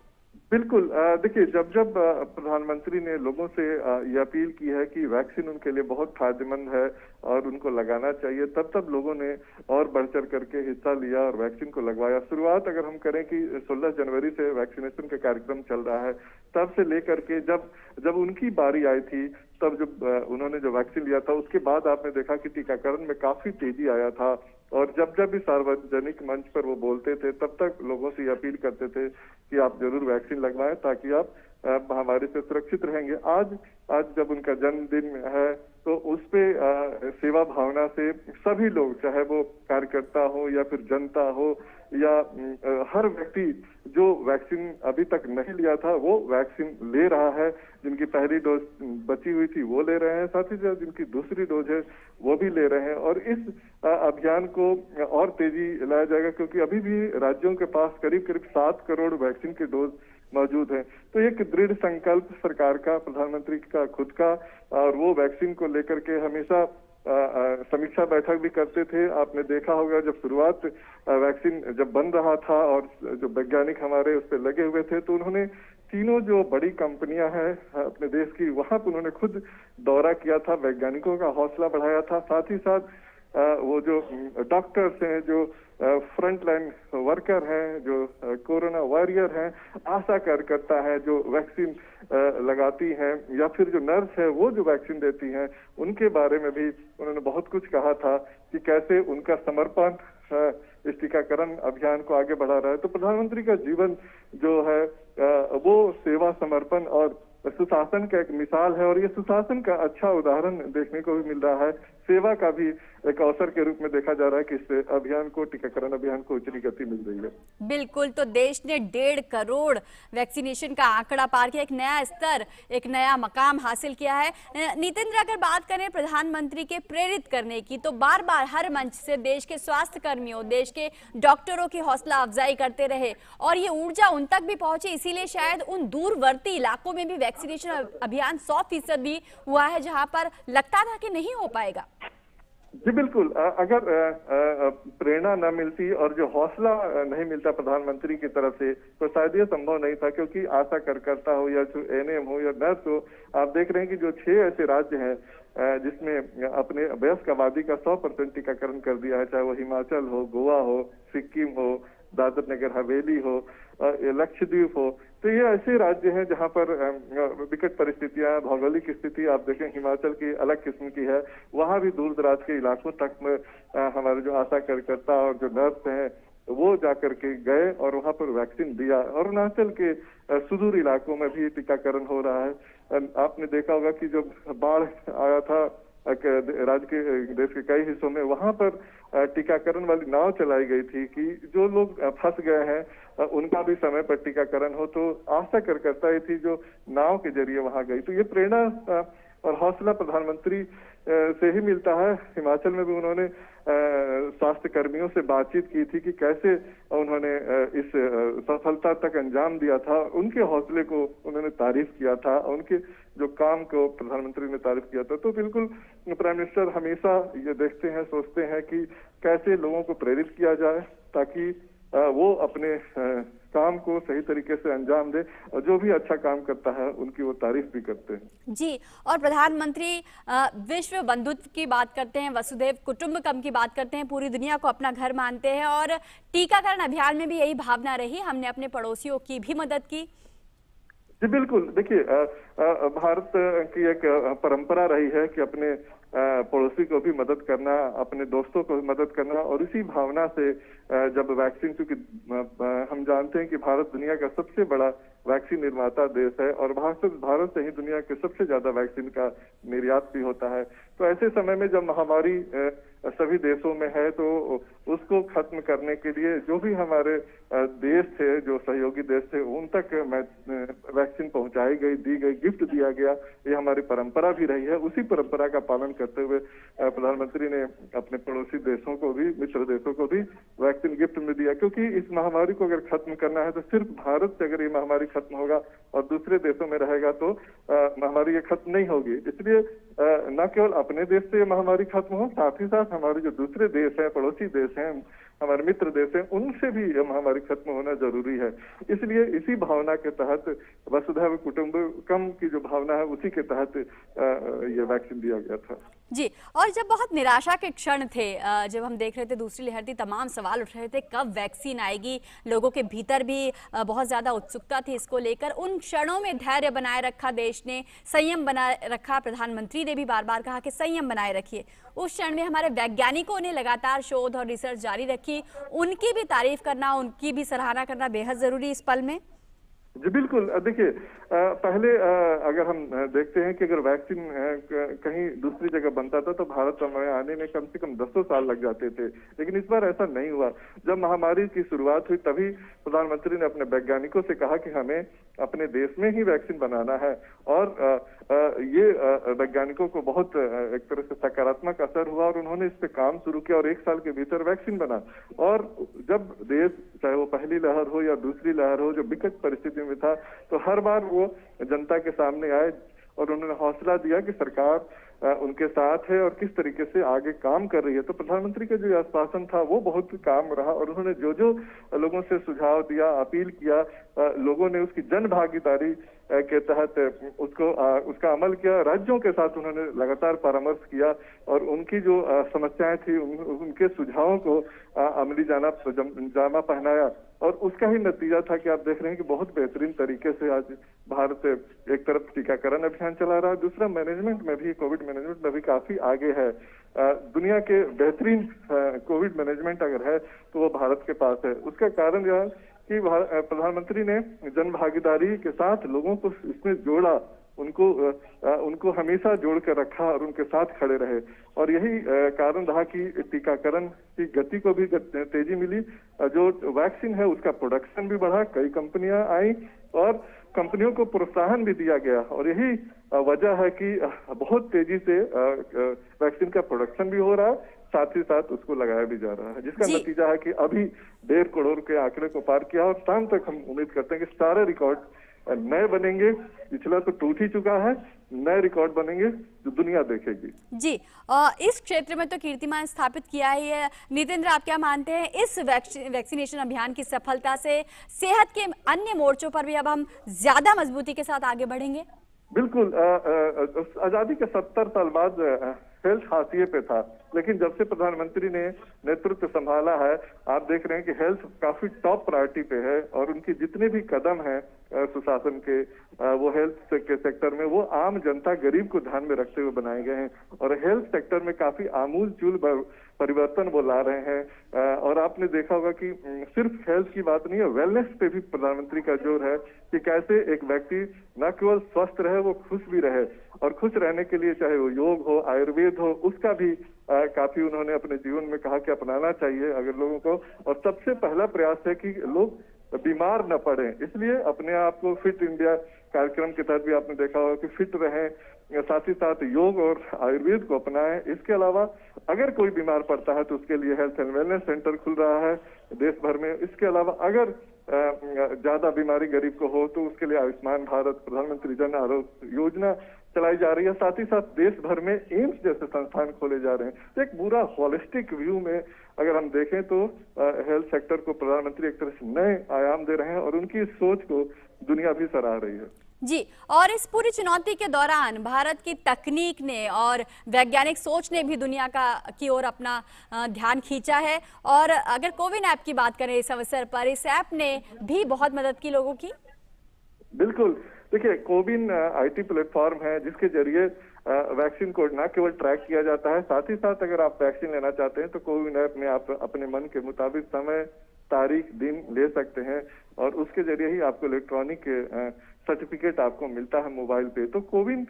बिल्कुल, देखिए जब प्रधानमंत्री ने लोगों से ये अपील की है कि वैक्सीन उनके लिए बहुत फायदेमंद है और उनको लगाना चाहिए, तब लोगों ने और बढ़ चढ़ करके हिस्सा लिया और वैक्सीन को लगवाया। शुरुआत अगर हम करें कि 16 जनवरी से वैक्सीनेशन का कार्यक्रम चल रहा है, तब से लेकर के जब उनकी बारी आई थी, तब जब उन्होंने जो वैक्सीन लिया था उसके बाद आपने देखा कि टीकाकरण में काफी तेजी आया था, और जब भी सार्वजनिक मंच पर वो बोलते थे तब तक लोगों से अपील करते थे कि आप जरूर वैक्सीन लगवाएं ताकि आप महामारी से सुरक्षित रहेंगे। आज जब उनका जन्मदिन है तो उस पे सेवा भावना से सभी लोग, चाहे वो कार्यकर्ता हो या फिर जनता हो या हर व्यक्ति जो वैक्सीन अभी तक नहीं लिया था वो वैक्सीन ले रहा है। जिनकी पहली डोज बची हुई थी वो ले रहे हैं, साथ ही साथ जिनकी दूसरी डोज है वो भी ले रहे हैं। और इस अभियान को और तेजी लाया जाएगा, क्योंकि अभी भी राज्यों के पास करीब करीब 7 करोड़ वैक्सीन के डोज मौजूद है। तो एक दृढ़ संकल्प सरकार का, प्रधानमंत्री का खुद का, और वो वैक्सीन को लेकर के हमेशा समीक्षा बैठक भी करते थे। आपने देखा होगा जब शुरुआत वैक्सीन जब बन रहा था और जो वैज्ञानिक हमारे उस पर लगे हुए थे, तो उन्होंने तीनों जो बड़ी कंपनियां हैं अपने देश की, वहां पर उन्होंने खुद दौरा किया था, वैज्ञानिकों का हौसला बढ़ाया था। साथ ही साथ वो जो डॉक्टर्स हैं, जो फ्रंट लाइन वर्कर हैं, जो कोरोना वॉरियर हैं, आशा कार्यकर्ता हैं जो वैक्सीन लगाती हैं, या फिर जो नर्स है वो जो वैक्सीन देती हैं, उनके बारे में भी उन्होंने बहुत कुछ कहा था कि कैसे उनका समर्पण इस टीकाकरण अभियान को आगे बढ़ा रहा है। तो प्रधानमंत्री का जीवन जो है वो सेवा, समर्पण और सुशासन का एक मिसाल है, और ये सुशासन का अच्छा उदाहरण देखने को भी मिल रहा है। सेवा का भी एक अवसर के रूप में देखा जा रहा है कि इस अभियान को, टीकाकरण अभियान को उतनी गति मिल रही है। बिल्कुल, तो देश ने 1.5 करोड़ वैक्सीनेशन का आंकड़ा पार किया, एक नया स्तर, एक नया मकाम हासिल किया है। नितेंद्र, अगर बात करें प्रधानमंत्री के प्रेरित करने की, तो बार बार हर मंच से देश के स्वास्थ्य कर्मियों, देश के डॉक्टरों की हौसला अफजाई करते रहे, और ये ऊर्जा उन तक भी पहुंची, इसीलिए शायद उन दूरवर्ती इलाकों में भी वैक्सीनेशन अभियान 100% भी हुआ है, जहां पर लगता था कि नहीं हो पाएगा। जी बिल्कुल, अगर प्रेरणा न मिलती और जो हौसला नहीं मिलता प्रधानमंत्री की तरफ से, तो शायद ये संभव नहीं था। क्योंकि आशा कार्यकर्ता हो या एनएम हो या नर्स हो, आप देख रहे हैं कि जो 6 ऐसे राज्य हैं जिसमें अपने वयस्क आबादी का 100% टीकाकरण कर दिया है, चाहे वो हिमाचल हो, गोवा हो, सिक्किम हो, दादर नगर हवेली हो, लक्षद्वीप हो। तो ये ऐसे राज्य हैं जहां पर विकट परिस्थितियां, भौगोलिक स्थिति आप देखें हिमाचल की अलग किस्म की है। वहां भी दूर दराज के इलाकों तक में हमारे जो आशा कार्यकर्ता और जो नर्स हैं वो जाकर के गए और वहां पर वैक्सीन दिया। और अरुणाचल के सुदूर इलाकों में भी टीकाकरण हो रहा है। आपने देखा होगा कि जब बाढ़ आया था राज्य के, देश के कई हिस्सों में, वहां पर टीकाकरण वाली नाव चलाई गई थी कि जो लोग फंस गए हैं उनका भी समय पर टीकाकरण हो। तो आशा कार्यकर्ता ही थी जो नाव के जरिए वहां गई। तो ये प्रेरणा और हौसला प्रधानमंत्री से ही मिलता है। हिमाचल में भी उन्होंने स्वास्थ्य कर्मियों से बातचीत की थी कि कैसे उन्होंने इस सफलता तक अंजाम दिया था। उनके हौसले को उन्होंने तारीफ किया था, उनके जो काम को प्रधानमंत्री ने तारीफ किया था। तो बिल्कुल प्राइम मिनिस्टर हमेशा ये देखते हैं, सोचते हैं कि कैसे लोगों को प्रेरित किया जाए ताकि वो अपने काम को सही तरीके से अंजाम दे, और जो भी अच्छा काम करता है उनकी वो तारीफ भी करते हैं। जी, और प्रधानमंत्री विश्व बंधुत्व की बात करते हैं, वसुधैव कुटुंबकम की बात करते हैं, पूरी दुनिया को अपना घर मानते हैं, और टीकाकरण अभियान में भी यही भावना रही, हमने अपने पड़ोसियों की भी मदद की। जी बिल्कुल, देखिए भारत की एक परंपरा रही है कि अपने पड़ोसी को भी मदद करना, अपने दोस्तों को भी मदद करना, और इसी भावना से जब वैक्सीन, क्योंकि हम जानते हैं कि भारत दुनिया का सबसे बड़ा वैक्सीन निर्माता देश है और भारत से ही दुनिया के सबसे ज्यादा वैक्सीन का निर्यात भी होता है। तो ऐसे समय में जब महामारी सभी देशों में है तो उसको खत्म करने के लिए जो भी हमारे देश थे, जो सहयोगी देश थे, उन तक वैक्सीन पहुंचाई गई, दी गई, गिफ्ट दिया गया। ये हमारी परंपरा भी रही है। उसी परंपरा का पालन करते हुए प्रधानमंत्री ने अपने पड़ोसी देशों को भी, मित्र देशों को भी वैक्सीन गिफ्ट में दिया। क्योंकि इस महामारी को अगर खत्म करना है तो सिर्फ भारत से अगर ये महामारी खत्म होगा और दूसरे देशों में रहेगा तो महामारी ये खत्म नहीं होगी। इसलिए न केवल अपने देश से ये महामारी खत्म हो, साथ ही साथ हमारे जो दूसरे देश हैं, पड़ोसी देश हैं, हमारे मित्र देश हैं, उनसे भी ये महामारी खत्म होना जरूरी है। इसलिए इसी भावना के तहत, वसुधैव कुटुंबकम की जो भावना है, उसी के तहत ये वैक्सीन दिया गया था। जी, और जब बहुत निराशा के क्षण थे, जब हम देख रहे थे दूसरी लहर थी, तमाम सवाल उठ रहे थे कब वैक्सीन आएगी, लोगों के भीतर भी बहुत ज़्यादा उत्सुकता थी इसको लेकर। उन क्षणों में धैर्य बनाए रखा देश ने, संयम बनाए रखा। प्रधानमंत्री ने भी बार बार कहा कि संयम बनाए रखिए। उस क्षण में हमारे वैज्ञानिकों ने लगातार शोध और रिसर्च जारी रखी। उनकी भी तारीफ करना, उनकी भी सराहना करना बेहद ज़रूरी इस पल में। जी बिल्कुल। देखिए पहले अगर हम देखते हैं कि अगर वैक्सीन कहीं दूसरी जगह बनता था तो भारत में आने में कम से कम 10 साल लग जाते थे, लेकिन इस बार ऐसा नहीं हुआ। जब महामारी की शुरुआत हुई तभी प्रधानमंत्री ने अपने वैज्ञानिकों से कहा कि हमें अपने देश में ही वैक्सीन बनाना है, और ये वैज्ञानिकों को बहुत एक तरह से सकारात्मक असर हुआ और उन्होंने इस पे काम शुरू किया और 1 साल के भीतर वैक्सीन बना। और जब देश, चाहे वो पहली लहर हो या दूसरी लहर हो, जो विकट परिस्थिति में था, तो हर बार वो जनता के सामने आए और उन्होंने हौसला दिया कि सरकार उनके साथ है और किस तरीके से आगे काम कर रही है। तो प्रधानमंत्री का जो आश्वासन था वो बहुत काम रहा और उन्होंने जो जो लोगों से सुझाव दिया, अपील किया, लोगों ने उसकी जन भागीदारी के तहत उसका अमल किया। राज्यों के साथ उन्होंने लगातार परामर्श किया और उनकी जो समस्याएं थी उनके सुझावों को अमली जामा पहनाया, और उसका ही नतीजा था कि आप देख रहे हैं कि बहुत बेहतरीन तरीके से आज भारत एक तरफ टीकाकरण अभियान चला रहा है, दूसरा मैनेजमेंट में भी, कोविड मैनेजमेंट में भी काफी आगे है। दुनिया के बेहतरीन कोविड मैनेजमेंट अगर है तो वो भारत के पास है। उसका कारण यह कि प्रधानमंत्री ने जन भागीदारी के साथ लोगों को इसमें जोड़ा, उनको हमेशा जोड़ कर रखा और उनके साथ खड़े रहे, और यही कारण रहा कि टीकाकरण की गति को भी तेजी मिली। जो वैक्सीन है उसका प्रोडक्शन भी बढ़ा, कई कंपनियां आई और कंपनियों को प्रोत्साहन भी दिया गया, और यही वजह है कि बहुत तेजी से वैक्सीन का प्रोडक्शन भी हो रहा है, साथ ही साथ उसको लगाया भी जा रहा है, जिसका नतीजा है कि अभी 1.5 करोड़ के आंकड़े को पार किया और शाम तक हम उम्मीद करते हैं कि सारे रिकॉर्ड नए बनेंगे। पिछला तो टूट ही चुका है, नए रिकॉर्ड बनेंगे जो दुनिया देखेगी। जी, इस क्षेत्र में तो कीर्तिमान स्थापित किया ही है। नितेंद्र, आप क्या मानते हैं इस वैक्सीनेशन अभियान की सफलता से सेहत के अन्य मोर्चों पर भी अब हम ज्यादा मजबूती के साथ आगे बढ़ेंगे? बिल्कुल। आजादी के 70 साल बाद हेल्थ हाशिए पे था, लेकिन जब से प्रधानमंत्री ने नेतृत्व संभाला है आप देख रहे हैं कि हेल्थ काफी टॉप प्रायोरिटी पे है, और उनकी जितने भी कदम हैं सुशासन के, वो हेल्थ के सेक्टर में वो आम जनता, गरीब को ध्यान में रखते हुए बनाए गए हैं, और हेल्थ सेक्टर में काफी आमूल-चूल परिवर्तन वो ला रहे हैं। और आपने देखा होगा कि सिर्फ हेल्थ की बात नहीं है, वेलनेस पे भी प्रधानमंत्री का जोर है कि कैसे एक व्यक्ति न केवल स्वस्थ रहे, वो खुश भी रहे, और खुश रहने के लिए चाहे वो योग हो, आयुर्वेद हो, उसका भी काफी उन्होंने अपने जीवन में कहा कि अपनाना चाहिए अगर लोगों को। और सबसे पहला प्रयास है कि लोग बीमार न पड़े, इसलिए अपने आप को फिट इंडिया कार्यक्रम के तहत भी आपने देखा होगा कि फिट रहें, साथ ही साथ योग और आयुर्वेद को अपनाएं। इसके अलावा अगर कोई बीमार पड़ता है तो उसके लिए हेल्थ एंड वेलनेस सेंटर खुल रहा है देश भर में। इसके अलावा अगर ज्यादा बीमारी गरीब को हो तो उसके लिए आयुष्मान भारत, प्रधानमंत्री जन आरोग्य योजना चलाई जा रही है, साथ ही साथ देश भर में एम्स जैसे संस्थान खोले जा रहे हैं। तो एक पूरा होलिस्टिक व्यू में अगर हम देखें तो हेल्थ सेक्टर को प्रधानमंत्री एक तरह से नए आयाम दे रहे हैं और उनकी इस सोच को दुनिया भी सराह रही है। जी, और इस पूरी चुनौती के दौरान भारत की तकनीक ने और वैज्ञानिक सोच ने भी दुनिया की ओर अपना ध्यान खींचा है। और अगर कोविन ऐप की बात करें इस अवसर पर, इस ऐप ने भी बहुत मदद की लोगों की। बिल्कुल, देखिए कोविन आईटी प्लेटफॉर्म है जिसके जरिए वैक्सीन को न केवल ट्रैक किया जाता है, साथ ही साथ अगर आप वैक्सीन लेना चाहते हैं तो कोविन ऐप में आप अपने मन के मुताबिक समय, तारीख, दिन ले सकते हैं, और उसके जरिए ही आपको इलेक्ट्रॉनिक सर्टिफिकेट आपको मिलता है मोबाइल पे। तो कोविन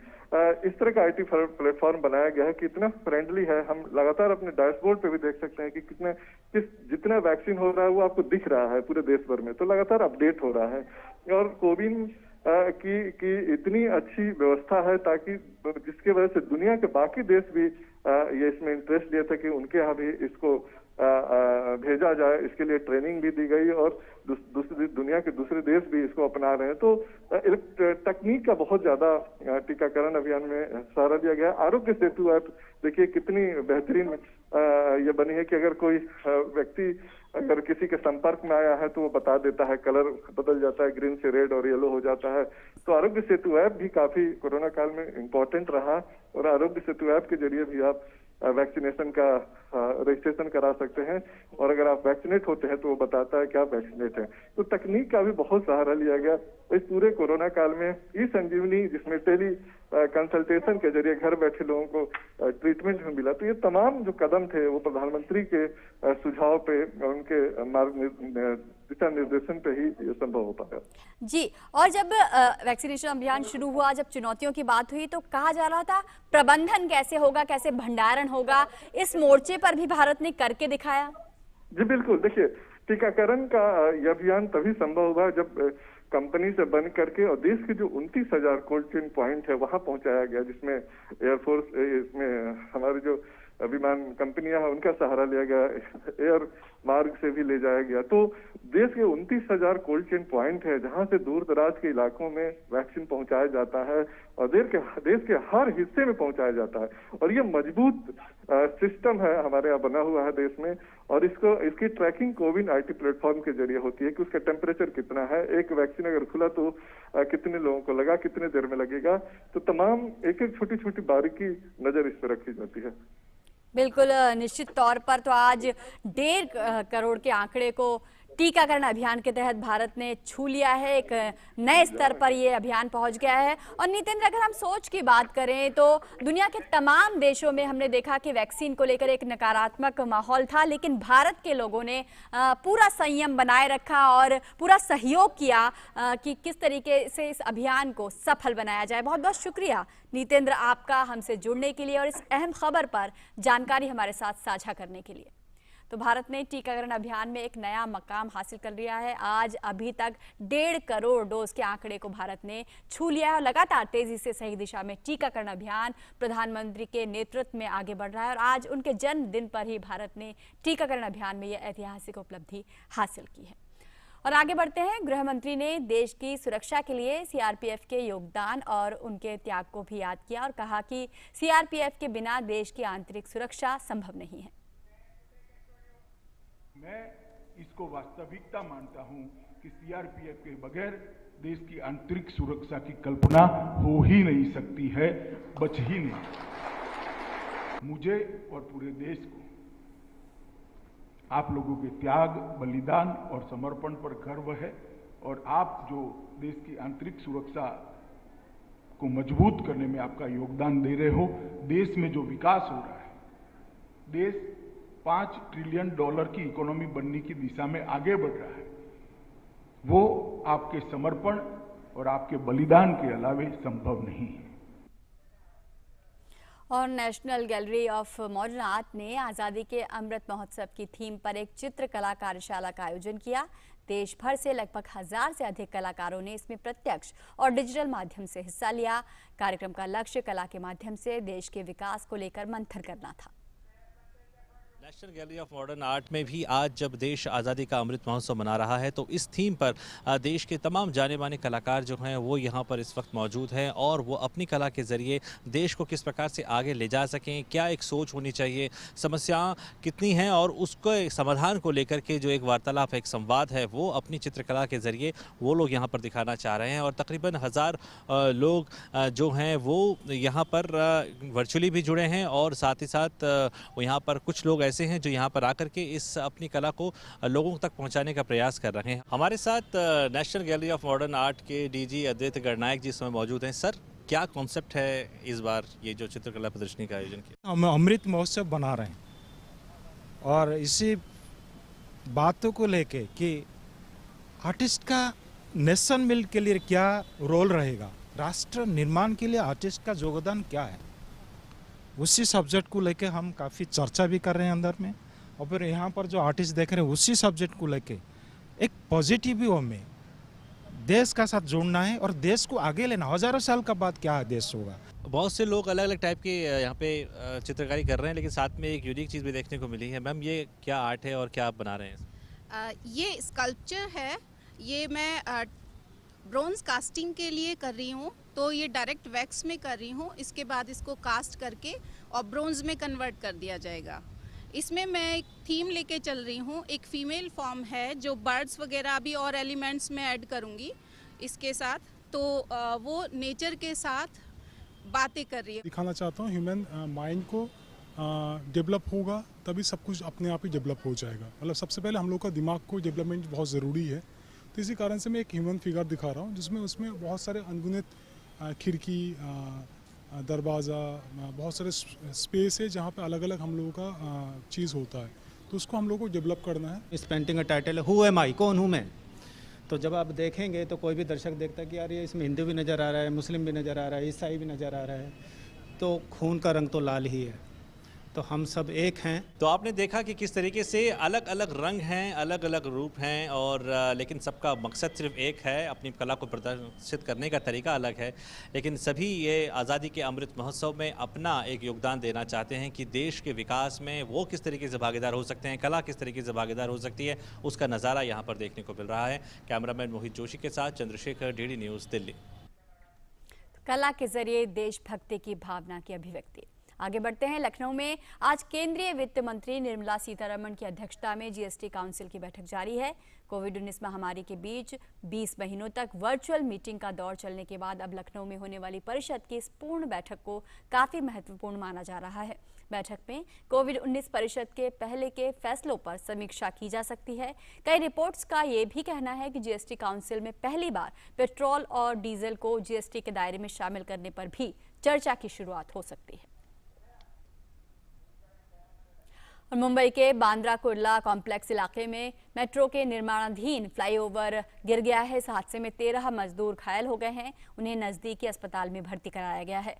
इस तरह का आईटी प्लेटफॉर्म बनाया गया है कि इतना फ्रेंडली है, हम लगातार अपने डैशबोर्ड पे भी देख सकते हैं कि जितना वैक्सीन हो रहा है वो आपको दिख रहा है पूरे देश भर में, तो लगातार अपडेट हो रहा है। और कोविन की इतनी अच्छी व्यवस्था है ताकि जिसके वजह से दुनिया के बाकी देश भी ये इसमें इंटरेस्ट लिए थे कि उनके यहाँ भी इसको भेजा जाए, इसके लिए ट्रेनिंग भी दी गई और दुनिया के दूसरे देश भी इसको अपना रहे हैं। तो तकनीक का बहुत ज्यादा टीकाकरण अभियान में सहारा दिया गया। आरोग्य सेतु ऐप देखिए कितनी बेहतरीन ये बनी है कि अगर कोई व्यक्ति अगर किसी के संपर्क में आया है तो वो बता देता है, कलर बदल जाता है, ग्रीन से रेड और येलो हो जाता है। तो आरोग्य सेतु ऐप भी काफी कोरोना काल में इम्पोर्टेंट रहा, और आरोग्य सेतु ऐप के जरिए भी आप वैक्सीनेशन का रजिस्ट्रेशन करा सकते हैं, और अगर आप वैक्सीनेट होते हैं तो वो बताता है कि आप वैक्सीनेट हैं। तो तकनीक का भी बहुत सहारा लिया गया इस पूरे कोरोना काल में। ई संजीवनी जिसमें टेली कंसल्टेशन के जरिए घर बैठे लोगों को ट्रीटमेंट में मिला। तो ये तमाम जो कदम थे वो प्रधानमंत्री के सुझाव पे, उनके दिशा निर्देशन पे ही ये संभव हो पाएगा। जी, और जब वैक्सीनेशन अभियान शुरू हुआ, जब चुनौतियों की बात हुई तो कहा जा रहा था प्रबंधन कैसे होगा, कैसे भंडारण होगा, इस मोर्चे पर भी भारत ने करके दिखाया। जी बिल्कुल, देखिए टीकाकरण का यह अभियान तभी संभव हुआ जब कंपनी से बन करके और देश के जो 29,000 कोल्ड चेन पॉइंट है वहां पहुंचाया गया, जिसमें एयरफोर्स, इसमें हमारी जो विमान कंपनियां हैं उनका सहारा लिया गया, एयर मार्ग से भी ले जाया गया। तो देश के 29,000 कोल्ड चेन पॉइंट है जहां से दूर दराज के इलाकों में वैक्सीन पहुंचाया जाता है और देश के हर हिस्से में पहुंचाया जाता है। और ये मजबूत सिस्टम है हमारे यहाँ बना हुआ है देश में, और इसकी ट्रैकिंग कोविन IT प्लेटफॉर्म के जरिए होती है कि उसका टेम्परेचर कितना है, एक वैक्सीन अगर खुला तो कितने लोगों को लगा, कितने देर में लगेगा, तो तमाम एक छोटी छोटी बारीकी नजर इस पर रखी जाती है। बिल्कुल, निश्चित तौर पर तो आज 1.5 करोड़ के आंकड़े को टीकाकरण अभियान के तहत भारत ने छू लिया है। एक नए स्तर पर ये अभियान पहुंच गया है। और नितेंद्र, अगर हम सोच की बात करें तो दुनिया के तमाम देशों में हमने देखा कि वैक्सीन को लेकर एक नकारात्मक माहौल था, लेकिन भारत के लोगों ने पूरा संयम बनाए रखा और पूरा सहयोग किया कि किस तरीके से इस अभियान को सफल बनाया जाए। बहुत बहुत शुक्रिया नितेंद्र आपका हमसे जुड़ने के लिए और इस अहम खबर पर जानकारी हमारे साथ साझा करने के लिए। तो भारत ने टीकाकरण अभियान में एक नया मकाम हासिल कर लिया है। आज अभी तक 1.5 करोड़ डोज के आंकड़े को भारत ने छू लिया है और लगातार तेजी से सही दिशा में टीकाकरण अभियान प्रधानमंत्री के नेतृत्व में आगे बढ़ रहा है। और आज उनके जन्मदिन पर ही भारत ने टीकाकरण अभियान में यह ऐतिहासिक उपलब्धि हासिल की है। और आगे बढ़ते हैं, गृह मंत्री ने देश की सुरक्षा के लिए CRPF के योगदान और उनके त्याग को भी याद किया और कहा कि CRPF के बिना देश की आंतरिक सुरक्षा संभव नहीं है। मैं इसको वास्तविकता मानता हूं कि CRPF के बगैर देश की आंतरिक सुरक्षा की कल्पना हो ही नहीं सकती है, बच ही नहीं। मुझे और पूरे देश को आप लोगों के त्याग, बलिदान और समर्पण पर गर्व है और आप जो देश की आंतरिक सुरक्षा को मजबूत करने में आपका योगदान दे रहे हो, देश में जो विकास हो रहा है, देश $5 ट्रिलियन की इकोनॉमी बनने की दिशा में आगे बढ़ रहा है, वो आपके समर्पण और आपके बलिदान के अलावे संभव नहीं है। और national gallery of modern art ने आज़ादी के अमृत महोत्सव की थीम पर एक चित्रकला कार्यशाला का आयोजन किया। देश भर से लगभग 1000 से अधिक कलाकारों ने इसमें प्रत्यक्ष और डिजिटल माध्यम से हिस्सा लिया। कार्यक्रम का लक्ष्य कला के माध्यम से देश के विकास को लेकर मंथन करना था। National gallery of modern art में भी आज जब देश आज़ादी का अमृत महोत्सव मना रहा है तो इस थीम पर देश के तमाम जाने माने कलाकार जो हैं वो यहाँ पर इस वक्त मौजूद हैं और वो अपनी कला के ज़रिए देश को किस प्रकार से आगे ले जा सकें, क्या एक सोच होनी चाहिए, समस्याएं कितनी हैं और उसको समाधान को लेकर के जो एक वार्तालाप, एक संवाद है वो अपनी चित्रकला के ज़रिए वो लोग यहाँ पर दिखाना चाह रहे हैं। और तकरीबन 1000 लोग जो हैं वो यहाँ पर वर्चुअली भी जुड़े हैं और साथ ही साथ यहाँ पर कुछ लोग ऐसे हैं जो यहाँ पर आकर के इस अपनी कला को लोगों तक पहुँचाने का प्रयास कर रहे हैं। हमारे साथ national gallery of modern art के DG अद्वैत गणनायक जी इस समय मौजूद हैं। सर, क्या कॉन्सेप्ट है इस बार ये जो चित्रकला प्रदर्शनी का आयोजन किया? हम अमृत महोत्सव बना रहे हैं और इसी बातों को लेके कि आर्टिस्ट का नेशन मिल के लिए क्या रोल रहेगा, राष्ट्र निर्माण के लिए आर्टिस्ट का योगदान क्या है, उसी सब्जेक्ट को लेके हम काफ़ी चर्चा भी कर रहे हैं अंदर में। और फिर यहाँ पर जो आर्टिस्ट देख रहे हैं उसी सब्जेक्ट को लेके एक पॉजिटिव वे में देश का साथ जोड़ना है और देश को आगे लेना। हजारों साल का बाद क्या देश होगा। बहुत से लोग अलग अलग टाइप के यहाँ पे चित्रकारी कर रहे हैं, लेकिन साथ में एक यूनिक चीज़ भी देखने को मिली है। मैम, ये क्या आर्ट है और क्या आप बना रहे हैं? ये स्कल्पचर है, ये मैं ब्रोंज कास्टिंग के लिए कर रही हूँ। तो ये डायरेक्ट वैक्स में कर रही हूँ, इसके बाद इसको कास्ट करके और ब्रोंज में कन्वर्ट कर दिया जाएगा। इसमें मैं एक थीम लेके चल रही हूँ, एक फीमेल फॉर्म है जो बर्ड्स वगैरह भी और एलिमेंट्स में ऐड करूँगी इसके साथ। तो वो नेचर के साथ बातें कर रही है। दिखाना चाहता हूँ ह्यूमन माइंड को डेवलप होगा तभी सब कुछ अपने आप ही डेवलप हो जाएगा। मतलब सबसे पहले हम लोग का दिमाग को डेवलपमेंट बहुत ज़रूरी है। तो इसी कारण से मैं एक ह्यूमन फिगर दिखा रहा हूँ जिसमें उसमें बहुत सारे अनगिनत खिड़की, दरवाज़ा, बहुत सारे स्पेस है जहाँ पे अलग अलग हम लोगों का चीज़ होता है। तो उसको हम लोग को डेवलप करना है। इस पेंटिंग का टाइटल है हु एम आई, कौन हूँ मैं। तो जब आप देखेंगे तो कोई भी दर्शक देखता है कि यार ये इसमें हिंदू भी नज़र आ रहा है, मुस्लिम भी नज़र आ रहा है, ईसाई भी नज़र आ रहा है, तो खून का रंग तो लाल ही है, तो हम सब एक हैं। तो आपने देखा कि किस तरीके से अलग अलग रंग हैं, अलग अलग रूप हैं, और लेकिन सबका मकसद सिर्फ एक है, अपनी कला को प्रदर्शित करने का तरीका अलग है, लेकिन सभी ये आज़ादी के अमृत महोत्सव में अपना एक योगदान देना चाहते हैं कि देश के विकास में वो किस तरीके से भागीदार हो सकते हैं, कला किस तरीके से भागीदार हो सकती है, उसका नज़ारा यहाँ पर देखने को मिल रहा है। कैमरामैन मोहित जोशी के साथ चंद्रशेखर, डीडी न्यूज़, दिल्ली। कला के जरिए देशभक्ति की भावना की अभिव्यक्ति। आगे बढ़ते हैं। लखनऊ में आज केंद्रीय वित्त मंत्री निर्मला सीतारमण की अध्यक्षता में जीएसटी काउंसिल की बैठक जारी है। कोविड-19 महामारी के बीच 20 महीनों तक वर्चुअल मीटिंग का दौर चलने के बाद अब लखनऊ में होने वाली परिषद की इस पूर्ण बैठक को काफी महत्वपूर्ण माना जा रहा है। बैठक में कोविड-19 परिषद के पहले के फैसलों पर समीक्षा की जा सकती है। कई रिपोर्ट्स का ये भी कहना है कि जीएसटी काउंसिल में पहली बार पेट्रोल और डीजल को जीएसटी के दायरे में शामिल करने पर भी चर्चा की शुरुआत हो सकती है। और मुंबई के बांद्रा कुर्ला कॉम्प्लेक्स इलाके में मेट्रो के निर्माणाधीन फ्लाईओवर गिर गया है। इस हादसे में 13 मजदूर घायल हो गए हैं, उन्हें नजदीकी अस्पताल में भर्ती कराया गया है।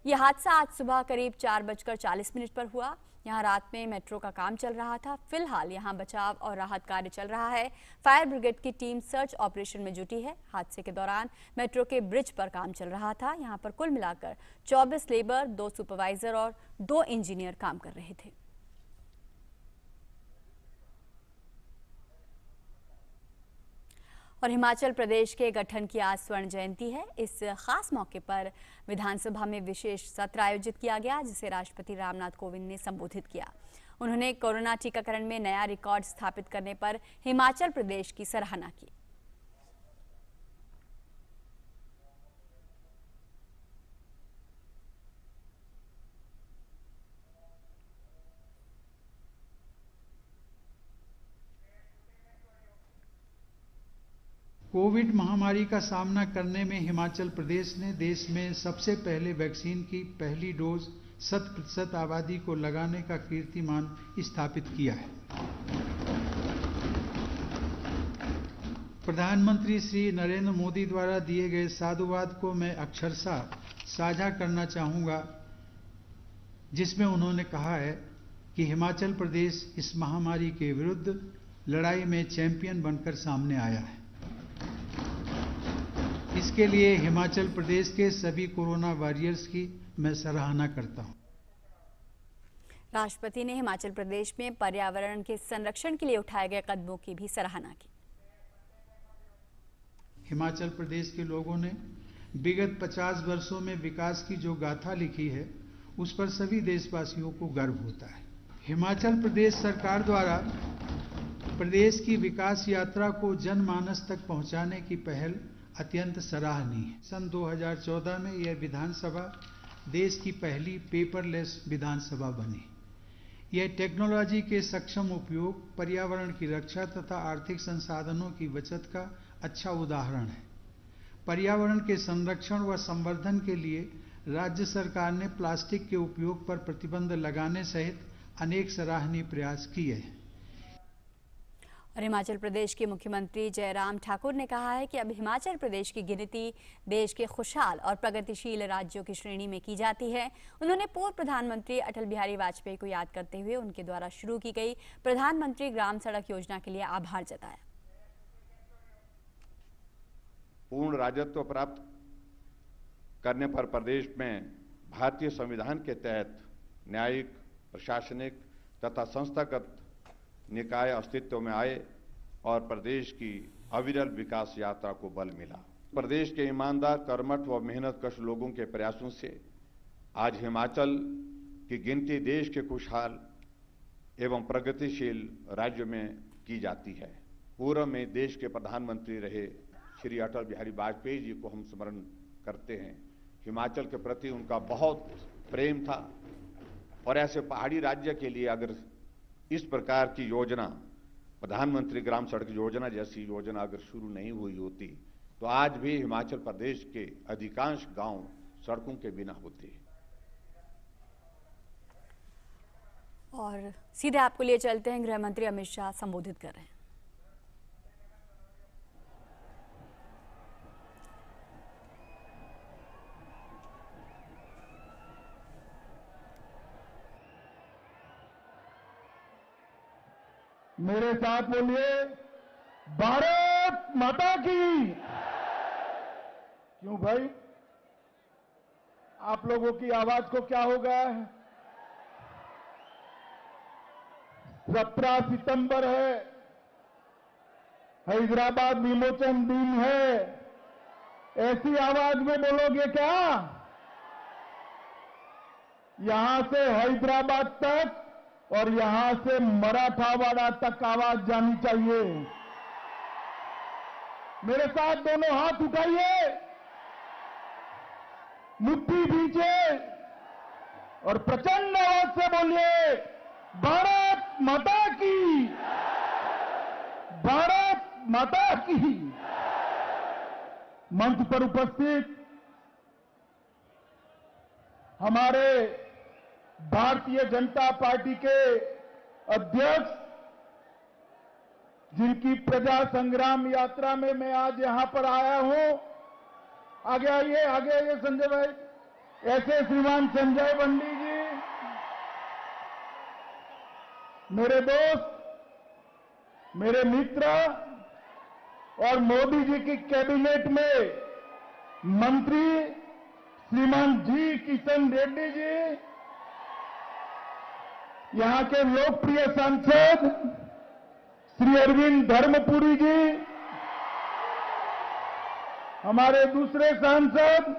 यह हादसा आज सुबह करीब 4:40 पर हुआ। यहां रात में मेट्रो का काम चल रहा था। फिलहाल यहां बचाव और राहत कार्य चल रहा है। फायर ब्रिगेड की टीम सर्च ऑपरेशन में जुटी है। हादसे के दौरान मेट्रो के ब्रिज पर काम चल रहा था। यहां पर कुल मिलाकर 24 लेबर, 2 सुपरवाइजर और 2 इंजीनियर काम कर रहे थे। और हिमाचल प्रदेश के गठन की आज स्वर्ण जयंती है। इस खास मौके पर विधानसभा में विशेष सत्र आयोजित किया गया, जिसे राष्ट्रपति रामनाथ कोविंद ने संबोधित किया। उन्होंने कोरोना टीकाकरण में नया रिकॉर्ड स्थापित करने पर हिमाचल प्रदेश की सराहना की। कोविड महामारी का सामना करने में हिमाचल प्रदेश ने देश में सबसे पहले वैक्सीन की पहली डोज 100% आबादी को लगाने का कीर्तिमान स्थापित किया है। प्रधानमंत्री श्री नरेंद्र मोदी द्वारा दिए गए साधुवाद को मैं अक्षरशः साझा करना चाहूँगा, जिसमें उन्होंने कहा है कि हिमाचल प्रदेश इस महामारी के विरुद्ध लड़ाई में चैंपियन बनकर सामने आया है। इसके लिए हिमाचल प्रदेश के सभी कोरोना वॉरियर्स की मैं सराहना करता हूं। राष्ट्रपति ने हिमाचल प्रदेश में पर्यावरण के संरक्षण के लिए उठाए गए कदमों की भी सराहना की। हिमाचल प्रदेश के लोगों ने विगत 50 वर्षों में विकास की जो गाथा लिखी है, उस पर सभी देशवासियों को गर्व होता है। हिमाचल प्रदेश सरकार द्वारा प्रदेश की विकास यात्रा को जनमानस तक पहुंचाने की पहल अत्यंत सराहनीय है। सन 2014 में यह विधानसभा देश की पहली पेपरलेस विधानसभा बनी। यह टेक्नोलॉजी के सक्षम उपयोग, पर्यावरण की रक्षा तथा आर्थिक संसाधनों की बचत का अच्छा उदाहरण है। पर्यावरण के संरक्षण व संवर्धन के लिए राज्य सरकार ने प्लास्टिक के उपयोग पर प्रतिबंध लगाने सहित अनेक सराहनीय प्रयास किए हैं। और हिमाचल प्रदेश के मुख्यमंत्री जयराम ठाकुर ने कहा है कि अब हिमाचल प्रदेश की गिनती देश के खुशहाल और प्रगतिशील राज्यों की श्रेणी में की जाती है। उन्होंने पूर्व प्रधानमंत्री अटल बिहारी वाजपेयी को याद करते हुए उनके द्वारा शुरू की गई प्रधानमंत्री ग्राम सड़क योजना के लिए आभार जताया। पूर्ण राजत्व प्राप्त करने पर प्रदेश में भारतीय संविधान के तहत न्यायिक, प्रशासनिक तथा संस्थागत निकाय अस्तित्व में आए और प्रदेश की अविरल विकास यात्रा को बल मिला। प्रदेश के ईमानदार, कर्मठ व मेहनतकश लोगों के प्रयासों से आज हिमाचल की गिनती देश के खुशहाल एवं प्रगतिशील राज्य में की जाती है। पूर्व में देश के प्रधानमंत्री रहे श्री अटल बिहारी वाजपेयी जी को हम स्मरण करते हैं। हिमाचल के प्रति उनका बहुत प्रेम था और ऐसे पहाड़ी राज्य के लिए अगर इस प्रकार की योजना, प्रधानमंत्री ग्राम सड़क योजना जैसी योजना अगर शुरू नहीं हुई होती तो आज भी हिमाचल प्रदेश के अधिकांश गांव सड़कों के बिना होते। और सीधे आपको लिए चलते हैं, गृह मंत्री अमित शाह संबोधित कर रहे हैं। मेरे साथ बोलिए, भारत माता की। क्यों भाई, आप लोगों की आवाज को क्या हो गया है? 17 सितंबर है, हैदराबाद विमोचन दिन है, ऐसी आवाज में बोलोगे क्या? यहां से हैदराबाद तक और यहां से मराठावाड़ा तक आवाज जानी चाहिए। मेरे साथ दोनों हाथ उठाइए, मुट्ठी भींचे और प्रचंड आवाज से बोलिए, भारत माता की, भारत माता की। मंच पर उपस्थित हमारे भारतीय जनता पार्टी के अध्यक्ष, जिनकी प्रजा संग्राम यात्रा में मैं आज यहां पर आया हूं, आगे आइए संजय भाई, ऐसे श्रीमान संजय बंडी जी, मेरे दोस्त, मेरे मित्र और मोदी जी की कैबिनेट में मंत्री श्रीमान जी किशन रेड्डी जी, यहां के लोकप्रिय सांसद श्री अरविंद धर्मपुरी जी, हमारे दूसरे सांसद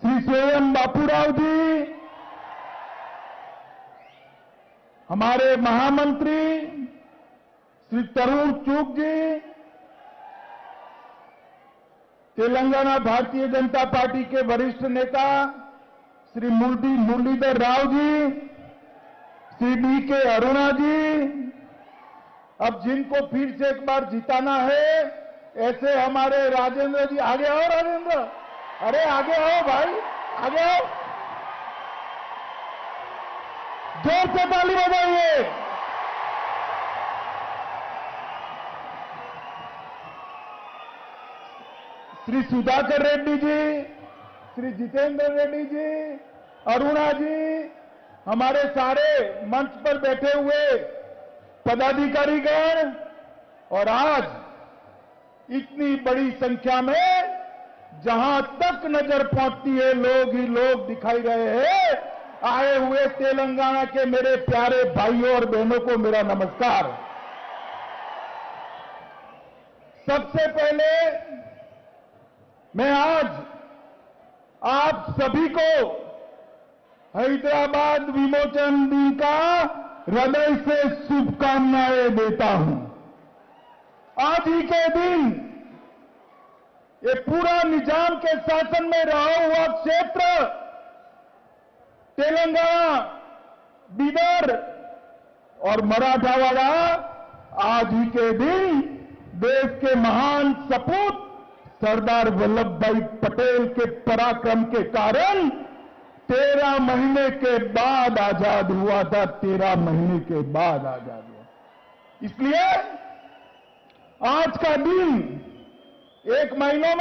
श्री स्वयं बापूराव जी, हमारे महामंत्री श्री तरुण चुग जी, तेलंगाना भारतीय जनता पार्टी के वरिष्ठ नेता श्री मुरलीधर राव जी, श्री बी के अरुणा जी, अब जिनको फिर से एक बार जिताना है, ऐसे हमारे राजेंद्र जी, आगे आओ राजेंद्र, अरे आगे आओ भाई, आगे आओ, जोर से ताली बजाइए। श्री सुधाकर रेड्डी जी, श्री जितेंद्र रेड्डी जी, अरुणा जी, हमारे सारे मंच पर बैठे हुए पदाधिकारीगण और आज इतनी बड़ी संख्या में जहां तक नजर पहुंचती है लोग ही लोग दिखाई रहे हैं, आए हुए तेलंगाना के मेरे प्यारे भाइयों और बहनों को मेरा नमस्कार। सबसे पहले मैं आज आप सभी को हैदराबाद विमोचन दिन का हृदय से शुभकामनाएं देता हूं। आज ही के दिन ये पूरा निजाम के शासन में रहा हुआ क्षेत्र तेलंगाना, बीदर और मराठावाड़ा आज ही के दिन देश के महान सपूत सरदार वल्लभ भाई पटेल के पराक्रम के कारण 13 महीने के बाद आजाद हुआ था, 13 महीने के बाद आजाद हुआ। इसलिए आज का दिन एक महीनों में